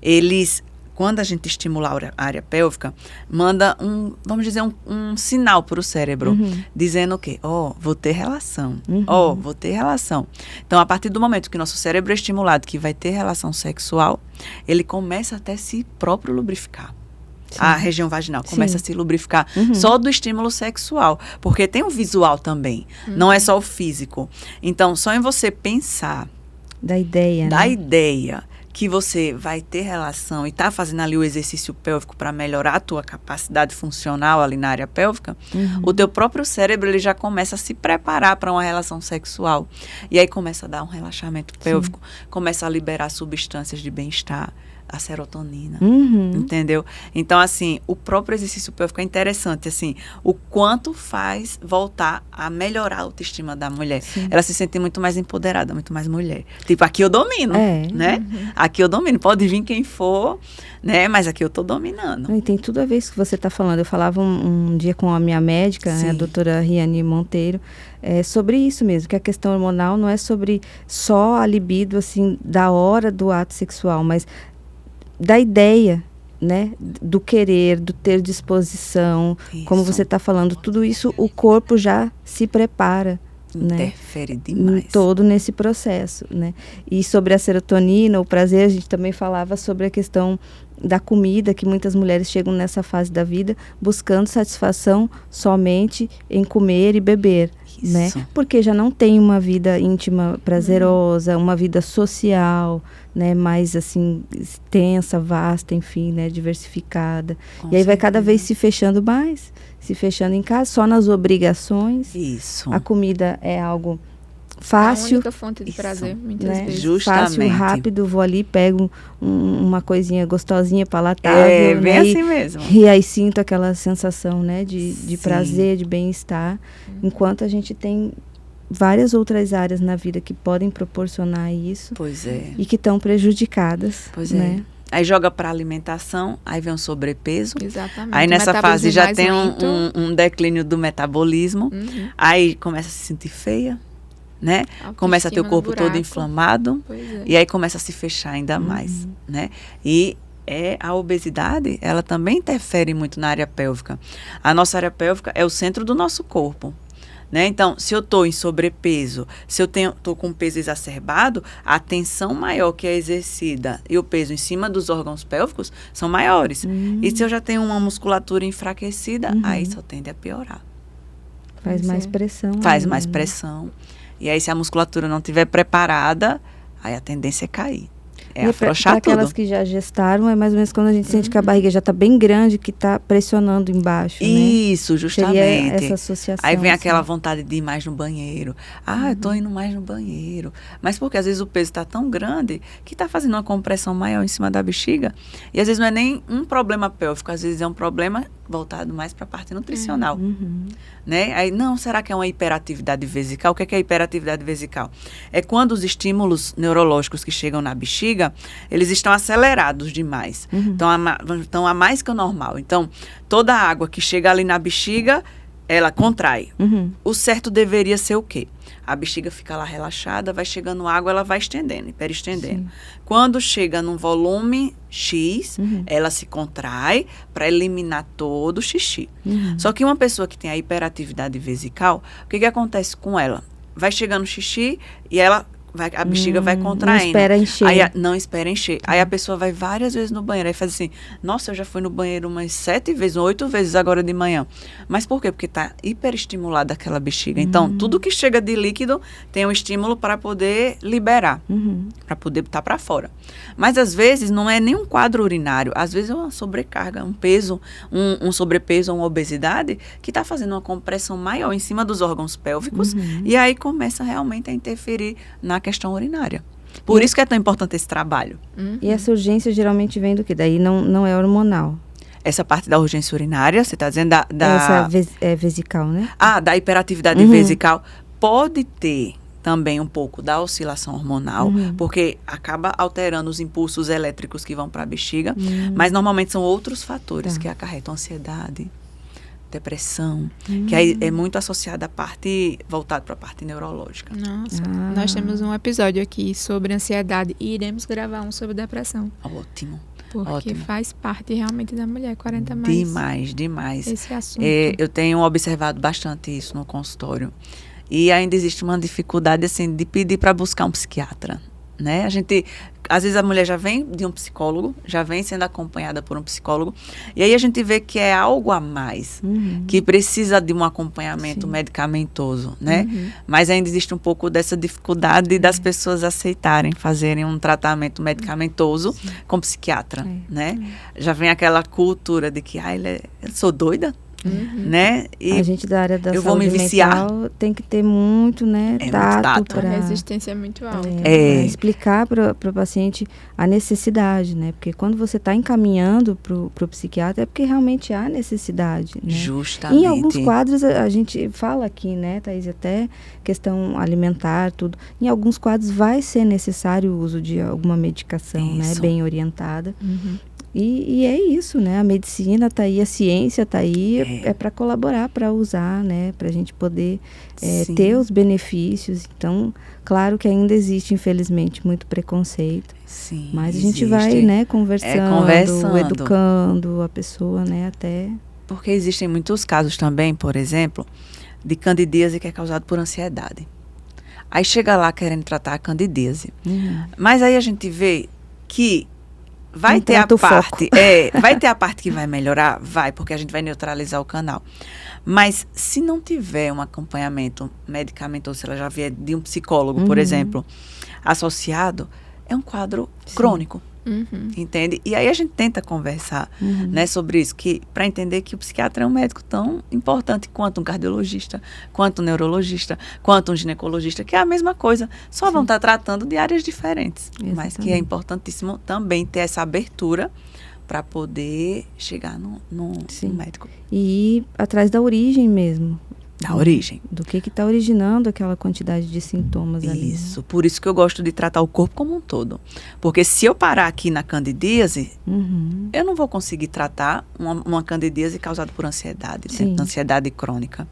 Eles, quando a gente estimula a área pélvica, manda vamos dizer, um sinal para o cérebro, dizendo o quê? Vou ter relação. Vou ter relação. Então, a partir do momento que nosso cérebro é estimulado, que vai ter relação sexual, ele começa até se próprio lubrificar. A região vaginal começa a se lubrificar só do estímulo sexual, porque tem o visual também, não é só o físico. Então, só em você pensar da ideia que você vai ter relação e tá fazendo ali o exercício pélvico para melhorar a tua capacidade funcional ali na área pélvica, o teu próprio cérebro ele já começa a se preparar para uma relação sexual. E aí começa a dar um relaxamento pélvico, começa a liberar substâncias de bem-estar, a serotonina, entendeu? Então, assim, o próprio exercício pélvico é interessante, assim, o quanto faz voltar a melhorar a autoestima da mulher. Ela se sente muito mais empoderada, muito mais mulher. Tipo, aqui eu domino, né? Aqui eu domino, pode vir quem for, né? Mas aqui eu tô dominando. E tem tudo a ver com isso que você tá falando. Eu falava um dia com a minha médica, né, a doutora Riane Monteiro, sobre isso mesmo, que a questão hormonal não é sobre só a libido, assim, da hora do ato sexual, mas da ideia, né, do querer, do ter disposição, como você está falando, tudo isso o corpo já se prepara, interfere demais. Todo nesse processo, né? E sobre a serotonina, o prazer, a gente também falava sobre a questão da comida, que muitas mulheres chegam nessa fase da vida buscando satisfação somente em comer e beber, né? Porque já não tem uma vida íntima prazerosa, uma vida social, né, mais assim extensa, vasta, enfim, né, diversificada. E aí vai cada vez se fechando mais, se fechando em casa, só nas obrigações. Isso. A comida é algo fácil. A única fonte de prazer, muitas né? vezes. Justamente. Fácil, rápido, vou ali, pego uma coisinha gostosinha, palatável, Bem né? assim mesmo. E aí sinto aquela sensação, né, de Sim. prazer, de bem-estar, enquanto a gente tem várias outras áreas na vida que podem proporcionar isso Pois é. e que estão prejudicadas, Pois né? é. Aí joga para alimentação, aí vem um sobrepeso. Exatamente. Aí nessa fase já tem lento. um declínio do metabolismo. Aí começa a se sentir feia, né? Autoestima Começa a ter o no corpo todo buraco. inflamado. Pois é. E aí começa a se fechar ainda mais, né? E a obesidade, ela também interfere muito na área pélvica. A nossa área pélvica é o centro do nosso corpo. Né? Então, se eu estou em sobrepeso, se eu estou com peso exacerbado, a tensão maior que é exercida e o peso em cima dos órgãos pélvicos são maiores. E se eu já tenho uma musculatura enfraquecida, aí só tende a piorar. Faz mais pressão. Faz ainda, mais né? pressão. E aí, se a musculatura não estiver preparada, aí a tendência é cair. É E afrouxar para aquelas tudo. que já gestaram, é mais ou menos quando a gente sente que a barriga já está bem grande, que está pressionando embaixo, né? Isso, justamente. Seria essa associação. Aí vem assim. aquela vontade de ir mais no banheiro. Ah, eu tô indo mais no banheiro. Mas porque às vezes o peso está tão grande que está fazendo uma compressão maior em cima da bexiga. E às vezes não é nem um problema pélvico, às vezes é um problema voltado mais para a parte nutricional. Né? Aí, não, será que é uma hiperatividade vesical? O que é hiperatividade vesical? É quando os estímulos neurológicos que chegam na bexiga, eles estão acelerados demais. Estão a mais que o normal. Então, toda a água que chega ali na bexiga, ela contrai. O certo deveria ser o quê? A bexiga fica lá relaxada, vai chegando água, ela vai estendendo, hiperestendendo. Sim. Quando chega num volume X, ela se contrai para eliminar todo o xixi. Só que uma pessoa que tem a hiperatividade vesical, o que acontece com ela? Vai chegando xixi e ela... a bexiga vai contraindo. Não espera encher. Aí não espera encher. Aí a pessoa vai várias vezes no banheiro. Aí faz assim, nossa, eu já fui no banheiro umas 7 vezes, 8 vezes agora de manhã. Mas por quê? Porque está hiperestimulada aquela bexiga. Então, tudo que chega de líquido tem um estímulo para poder liberar. Para poder botar para fora. Mas às vezes não é nem um quadro urinário. Às vezes é uma sobrecarga, um peso, um sobrepeso, uma obesidade que está fazendo uma compressão maior em cima dos órgãos pélvicos. E aí começa realmente a interferir na questão urinária. Por isso que é tão importante esse trabalho. E essa urgência geralmente vem do quê? Daí não é hormonal. Essa parte da urgência urinária, você está dizendo da... Essa é vesical, né? Da hiperatividade vesical. Pode ter também um pouco da oscilação hormonal, porque acaba alterando os impulsos elétricos que vão para a bexiga, mas normalmente são outros fatores que acarretam ansiedade, depressão, que aí é muito associada à parte, voltada para a parte neurológica. Nossa, nós temos um episódio aqui sobre ansiedade e iremos gravar um sobre depressão. Ótimo. Porque faz parte realmente da mulher 40 mais. Demais. Esse assunto. Eu tenho observado bastante isso no consultório. E ainda existe uma dificuldade, assim, de pedir para buscar um psiquiatra, né? Às vezes a mulher já vem de um psicólogo, já vem sendo acompanhada por um psicólogo, e aí a gente vê que é algo a mais, que precisa de um acompanhamento medicamentoso, né? Mas ainda existe um pouco dessa dificuldade das pessoas aceitarem, fazerem um tratamento medicamentoso com psiquiatra, né? Já vem aquela cultura de que, eu sou doida, né? E a gente da área da eu saúde vou me viciar. mental tem que ter muito, né, tato. A resistência é muito alta. Pra explicar para o paciente a necessidade, né? Porque quando você está encaminhando para o psiquiatra é porque realmente há necessidade, né? Justamente. Em alguns quadros a gente fala aqui, né, Thaís, até questão alimentar, tudo. Em alguns quadros vai ser necessário o uso de alguma medicação, né, bem orientada. E é isso, né? A medicina está aí, a ciência está aí, é para colaborar, para usar, né? Para a gente poder ter os benefícios. Então, claro que ainda existe, infelizmente, muito preconceito. Sim, mas a gente vai, né, conversando, educando a pessoa, né, até... Porque existem muitos casos também, por exemplo, de candidíase que é causado por ansiedade. Aí chega lá querendo tratar a candidíase. Mas aí a gente vê que vai ter a parte, vai ter a parte que vai melhorar? Vai, porque a gente vai neutralizar o canal. Mas se não tiver um acompanhamento medicamentoso, se ela já vier de um psicólogo, por exemplo, associado, é um quadro crônico. Entende? E aí a gente tenta conversar, né, sobre isso, para entender que o psiquiatra é um médico tão importante quanto um cardiologista, quanto um neurologista, quanto um ginecologista, que é a mesma coisa, só vão estar tratando de áreas diferentes. Exatamente. Mas que é importantíssimo também ter essa abertura para poder chegar no médico. E ir atrás da origem mesmo. Da origem. Do que está originando aquela quantidade de sintomas ali. Isso, por isso que eu gosto de tratar o corpo como um todo. Porque se eu parar aqui na candidíase, eu não vou conseguir tratar uma candidíase causada por ansiedade, né? Ansiedade crônica.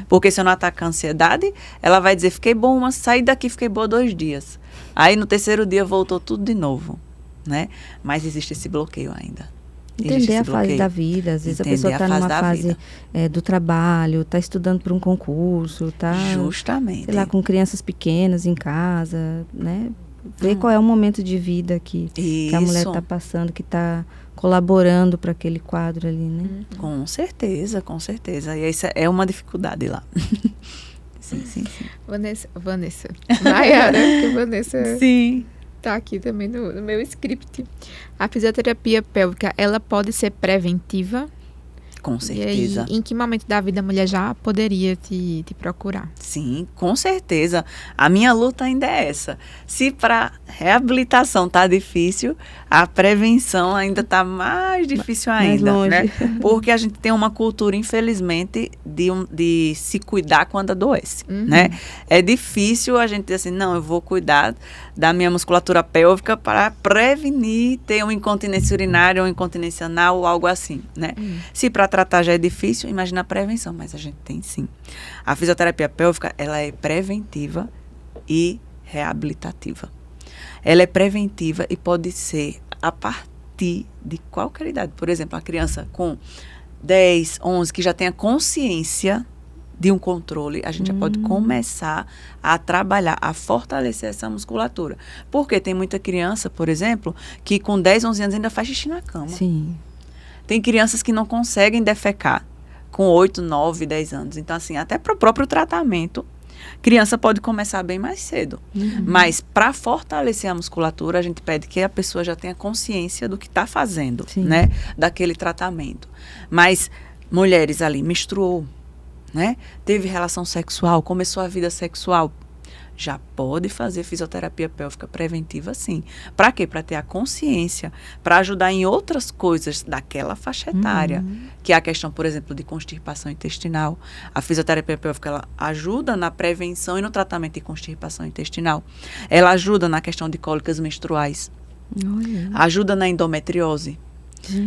Porque se eu não atacar a ansiedade, ela vai dizer, fiquei bom, saí daqui, fiquei boa 2 dias. Aí no 3º dia voltou tudo de novo, né? Mas existe esse bloqueio ainda. Entender a fase da vida. Às vezes a pessoa está numa fase do trabalho, está estudando para um concurso, está, sei lá, com crianças pequenas em casa, né? Ver qual é o momento de vida que a mulher está passando, que está colaborando para aquele quadro ali, né? Com certeza, com certeza. E essa é uma dificuldade lá. Sim. Vanessa. Maiara, que Vanessa... Sim. Tá aqui também no meu script. A fisioterapia pélvica, ela pode ser preventiva? Com certeza. E aí, em que momento da vida a mulher já poderia te procurar? Sim, com certeza. A minha luta ainda é essa. Se para reabilitação tá difícil, a prevenção ainda tá mais difícil ainda, né? Porque a gente tem uma cultura, infelizmente, de se cuidar quando adoece, né? É difícil a gente dizer assim, não, eu vou cuidar da minha musculatura pélvica para prevenir ter uma incontinência urinária ou incontinência anal ou algo assim, né? Se para tratar já é difícil, imagina a prevenção, mas a gente tem sim. A fisioterapia pélvica, ela é preventiva e reabilitativa. Ela é preventiva e pode ser a partir de qualquer idade. Por exemplo, a criança com 10, 11, que já tenha consciência de um controle, a gente já pode começar a trabalhar, a fortalecer essa musculatura. Porque tem muita criança, por exemplo, que com 10, 11 anos ainda faz xixi na cama. Sim. Tem crianças que não conseguem defecar com 8, 9, 10 anos. Então, assim, até para o próprio tratamento, criança pode começar bem mais cedo. Mas, para fortalecer a musculatura, a gente pede que a pessoa já tenha consciência do que está fazendo, né? Daquele tratamento. Mas, mulheres ali, menstruou, né? Teve relação sexual, começou a vida sexual, já pode fazer fisioterapia pélvica preventiva, sim. Para quê? Para ter a consciência, para ajudar em outras coisas daquela faixa etária, que é a questão, por exemplo, de constipação intestinal. A fisioterapia pélvica, ela ajuda na prevenção e no tratamento de constipação intestinal. Ela ajuda na questão de cólicas menstruais. Ajuda na endometriose.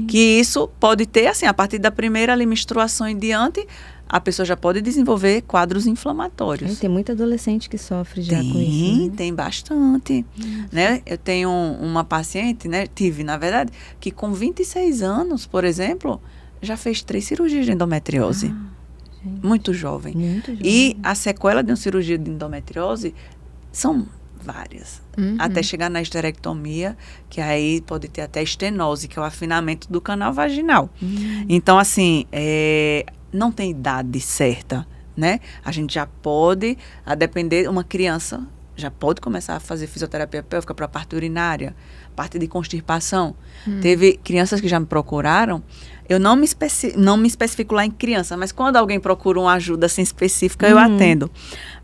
Que isso pode ter, assim, a partir da primeira menstruação em diante, a pessoa já pode desenvolver quadros inflamatórios. Tem muita adolescente que sofre já com isso, né? Tem bastante. Né? Eu tenho uma paciente, né, tive, na verdade, que com 26 anos, por exemplo, já fez 3 cirurgias de endometriose. Muito jovem. E a sequela de uma cirurgia de endometriose são várias. Até chegar na esterectomia, que aí pode ter até estenose, que é o afinamento do canal vaginal. Então, assim, não tem idade certa, né? A gente já pode, a depender, uma criança já pode começar a fazer fisioterapia pélvica para a parte urinária, parte de constipação. Teve crianças que já me procuraram, eu não me especifico lá em criança, mas quando alguém procura uma ajuda assim específica, eu atendo.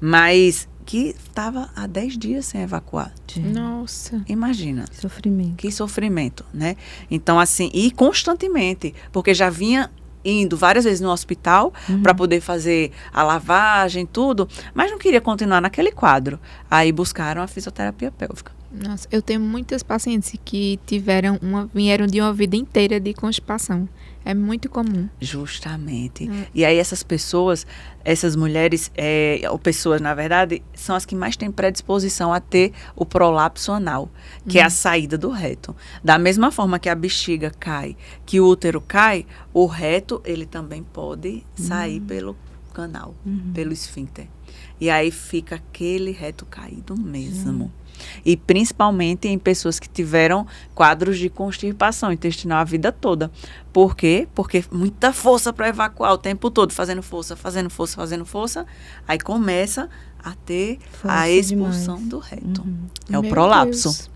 Mas que estava há 10 dias sem evacuar. Nossa. Imagina. Sofrimento. Que sofrimento, né? Então, assim, e constantemente, porque já vinha indo várias vezes no hospital para poder fazer a lavagem, tudo, mas não queria continuar naquele quadro. Aí buscaram a fisioterapia pélvica. Nossa, eu tenho muitas pacientes que vieram de uma vida inteira de constipação. É muito comum. Justamente. E aí essas pessoas, essas mulheres, ou pessoas, na verdade, são as que mais têm predisposição a ter o prolapso anal, que é a saída do reto. Da mesma forma que a bexiga cai, que o útero cai, o reto, ele também pode sair pelo canal, pelo esfíncter. E aí fica aquele reto caído mesmo. E principalmente em pessoas que tiveram quadros de constipação intestinal a vida toda. Por quê? Porque muita força para evacuar o tempo todo, fazendo força. Aí começa a ter a expulsão do reto. É o prolapso.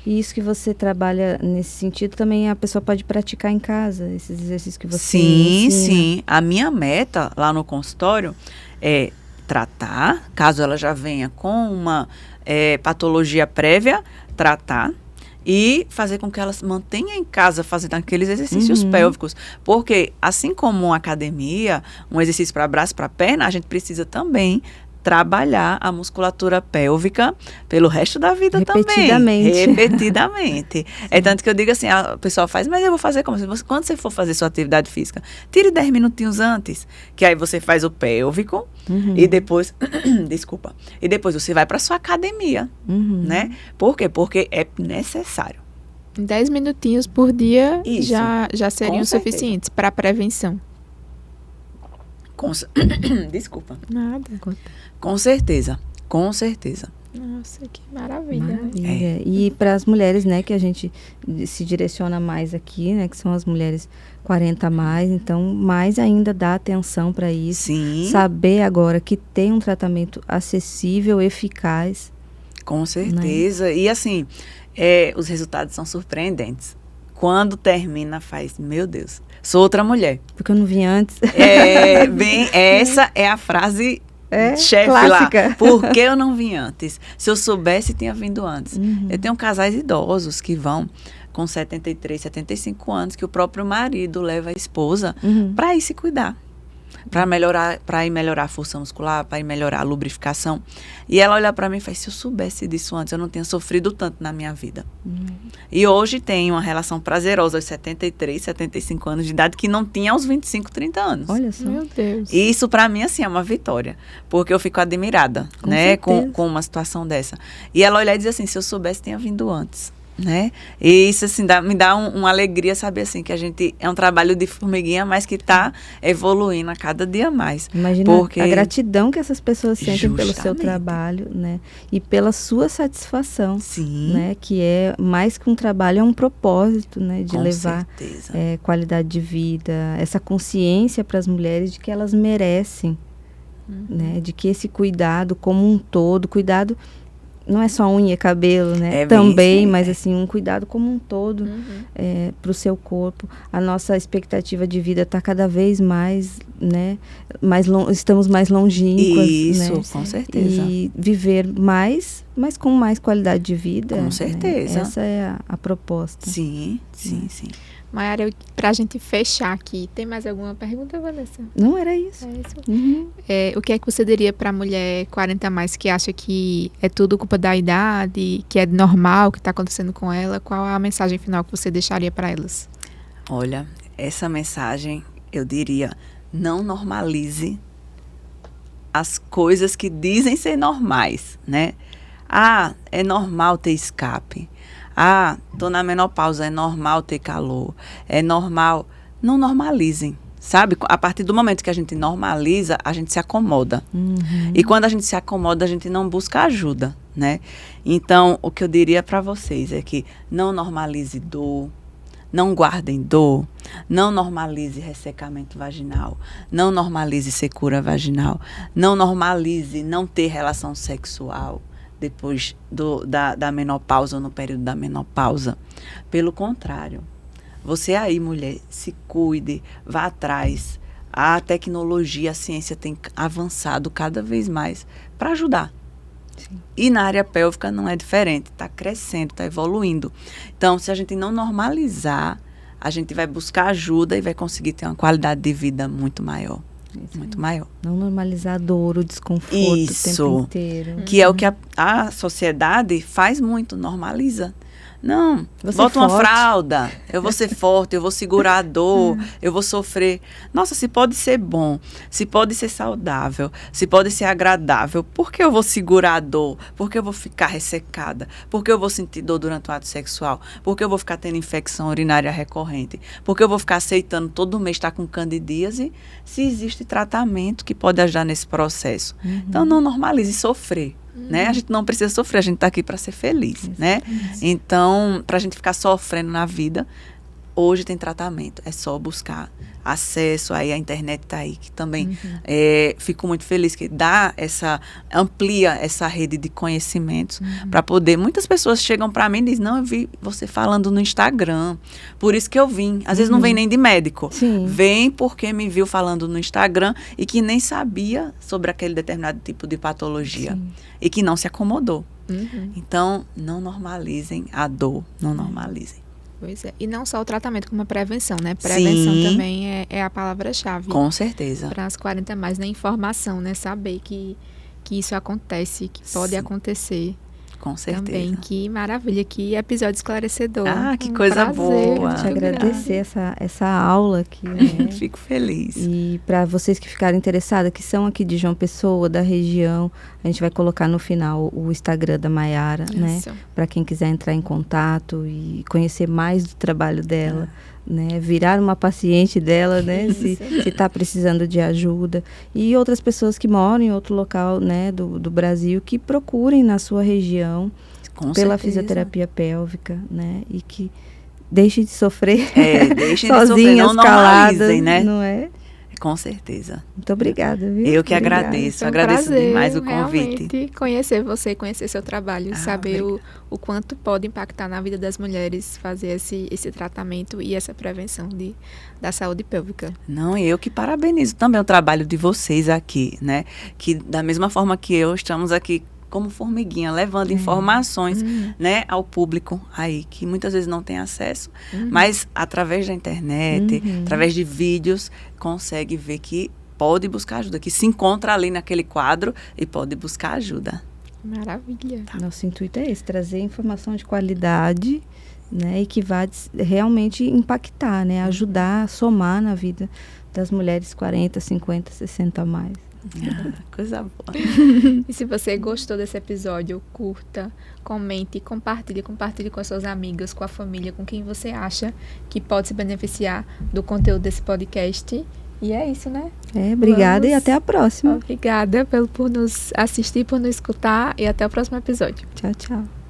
E isso que você trabalha nesse sentido, também a pessoa pode praticar em casa, esses exercícios que você Sim, ensina. sim. A minha meta lá no consultório é tratar, caso ela já venha com uma patologia prévia, tratar e fazer com que ela se mantenha em casa fazendo aqueles exercícios pélvicos. Porque, assim como uma academia, um exercício para braço, para perna, a gente precisa também trabalhar a musculatura pélvica pelo resto da vida Repetidamente. também. Repetidamente. É tanto que eu digo assim, a pessoa faz, mas eu vou fazer como? Quando você for fazer sua atividade física, tire 10 minutinhos antes, que aí você faz o pélvico e depois, desculpa, e depois você vai para sua academia, né? Por quê? Porque é necessário. 10 minutinhos por dia Isso. já seriam Com certeza. suficientes para prevenção. Desculpa. Nada. Com certeza. Com certeza. Nossa, que maravilha. Né? Maravilha. E para as mulheres, né, que a gente se direciona mais aqui, né, que são as mulheres 40 a mais, então mais ainda dá atenção para isso. Sim. Saber agora que tem um tratamento acessível, eficaz. Com certeza. E assim, os resultados são surpreendentes. Quando termina, faz, meu Deus, sou outra mulher. Porque eu não vi antes. Essa é a frase chefe clássica. lá. Por que eu não vim antes? Se eu soubesse, tinha vindo antes. Eu tenho casais idosos que vão com 73, 75 anos, que o próprio marido leva a esposa para ir se cuidar. Para ir melhorar a força muscular, para ir melhorar a lubrificação. E ela olha para mim e faz, se eu soubesse disso antes, eu não tinha sofrido tanto na minha vida. E hoje tem uma relação prazerosa aos 73, 75 anos de idade que não tinha aos 25, 30 anos. Olha só. Meu Deus. E isso para mim, assim, é uma vitória. Porque eu fico admirada, Com né, certeza. com uma situação dessa. E ela olha e diz assim, se eu soubesse, tinha vindo antes. Né? E isso assim, me dá uma alegria saber assim, que a gente é um trabalho de formiguinha, mas que está evoluindo a cada dia mais. Imagina a gratidão que essas pessoas sentem pelo seu trabalho, né? E pela sua satisfação. Sim. Né? Que é mais que um trabalho, é um propósito, né? De com levar qualidade de vida, essa consciência para as mulheres de que elas merecem, né? De que esse cuidado como um todo, cuidado não é só unha e cabelo, né? Também, mas assim, um cuidado como um todo para o seu corpo. A nossa expectativa de vida está cada vez mais, né? Estamos mais longínquas. Isso, né? Com certeza. E viver mais, mas com mais qualidade de vida. Com certeza. Né? Essa é a proposta. Sim. Mayara, para a gente fechar aqui, tem mais alguma pergunta, Vanessa? Não, era isso. É isso. O que é que você diria para a mulher 40 a mais que acha que é tudo culpa da idade, que é normal o que está acontecendo com ela? Qual é a mensagem final que você deixaria para elas? Olha, essa mensagem, eu diria, não normalize as coisas que dizem ser normais, né? É normal ter escape. Tô na menopausa, é normal ter calor, é normal. Não normalizem, sabe? A partir do momento que a gente normaliza, a gente se acomoda. E quando a gente se acomoda, a gente não busca ajuda, né? Então, o que eu diria para vocês é que não normalize dor, não guardem dor, não normalize ressecamento vaginal, não normalize secura vaginal, não normalize não ter relação sexual depois da menopausa ou no período da menopausa. Pelo contrário, você aí, mulher, se cuide, vá atrás. A tecnologia, a ciência tem avançado cada vez mais para ajudar. Sim. E na área pélvica não é diferente, está crescendo, está evoluindo. Então, se a gente não normalizar, a gente vai buscar ajuda e vai conseguir ter uma qualidade de vida muito maior. Muito maior. Não normalizar a dor, o desconforto o tempo inteiro. Que é o que a sociedade faz muito, normaliza. Não, bota uma fralda, eu vou ser forte, eu vou segurar a dor, eu vou sofrer. Nossa, se pode ser bom, se pode ser saudável, se pode ser agradável, por que eu vou segurar a dor? Por que eu vou ficar ressecada? Por que eu vou sentir dor durante o ato sexual? Por que eu vou ficar tendo infecção urinária recorrente? Por que eu vou ficar aceitando todo mês estar com candidíase, se existe tratamento que pode ajudar nesse processo? Então, não normalize sofrer. Né? A gente não precisa sofrer, a gente está aqui para ser feliz, né? Então, para a gente ficar sofrendo na vida, hoje tem tratamento, é só buscar acesso, aí a internet está aí, que também fico muito feliz que amplia essa rede de conhecimentos para poder, muitas pessoas chegam para mim e dizem, não, eu vi você falando no Instagram, por isso que eu vim, às vezes não vem nem de médico, vem porque me viu falando no Instagram e que nem sabia sobre aquele determinado tipo de patologia e que não se acomodou. Então, não normalizem a dor, não normalizem. Pois é. E não só o tratamento, como a prevenção, né? Prevenção também é a palavra-chave. Com certeza. Para as 40 mais, né? Informação, né? Saber que isso acontece, que pode acontecer. Com certeza. Também, que maravilha, que episódio esclarecedor. Ah, que coisa boa. Quero te agradecer essa aula aqui. Né? Fico feliz. E para vocês que ficaram interessadas, que são aqui de João Pessoa, da região, a gente vai colocar no final o Instagram da Mayara, né? Para quem quiser entrar em contato e conhecer mais do trabalho dela. Né, virar uma paciente dela, né, se está precisando de ajuda, e outras pessoas que moram em outro local, né, do Brasil, que procurem na sua região pela fisioterapia pélvica, né, e que deixem de sofrer deixem sozinhas, de sofrer, não caladas, né? Não é? Com certeza. Muito obrigada, viu? Eu que agradeço, agradeço demais o convite. Realmente, conhecer você, conhecer seu trabalho, saber o quanto pode impactar na vida das mulheres, fazer esse tratamento e essa prevenção da saúde pélvica. Não, eu que parabenizo também o trabalho de vocês aqui, né? Que da mesma forma que estamos aqui como formiguinha, levando informações, né, ao público aí, que muitas vezes não tem acesso, mas através da internet, através de vídeos, consegue ver que pode buscar ajuda, que se encontra ali naquele quadro e pode buscar ajuda. Maravilha. Nosso intuito é esse, trazer informação de qualidade, né, e que vai realmente impactar, né, ajudar, somar na vida das mulheres 40, 50, 60 a mais. Coisa boa. E se você gostou desse episódio, curta, comente, compartilhe com as suas amigas, com a família, com quem você acha que pode se beneficiar do conteúdo desse podcast. E é isso, né? Obrigada e até a próxima. Obrigada por nos assistir, por nos escutar e até o próximo episódio. Tchau, tchau.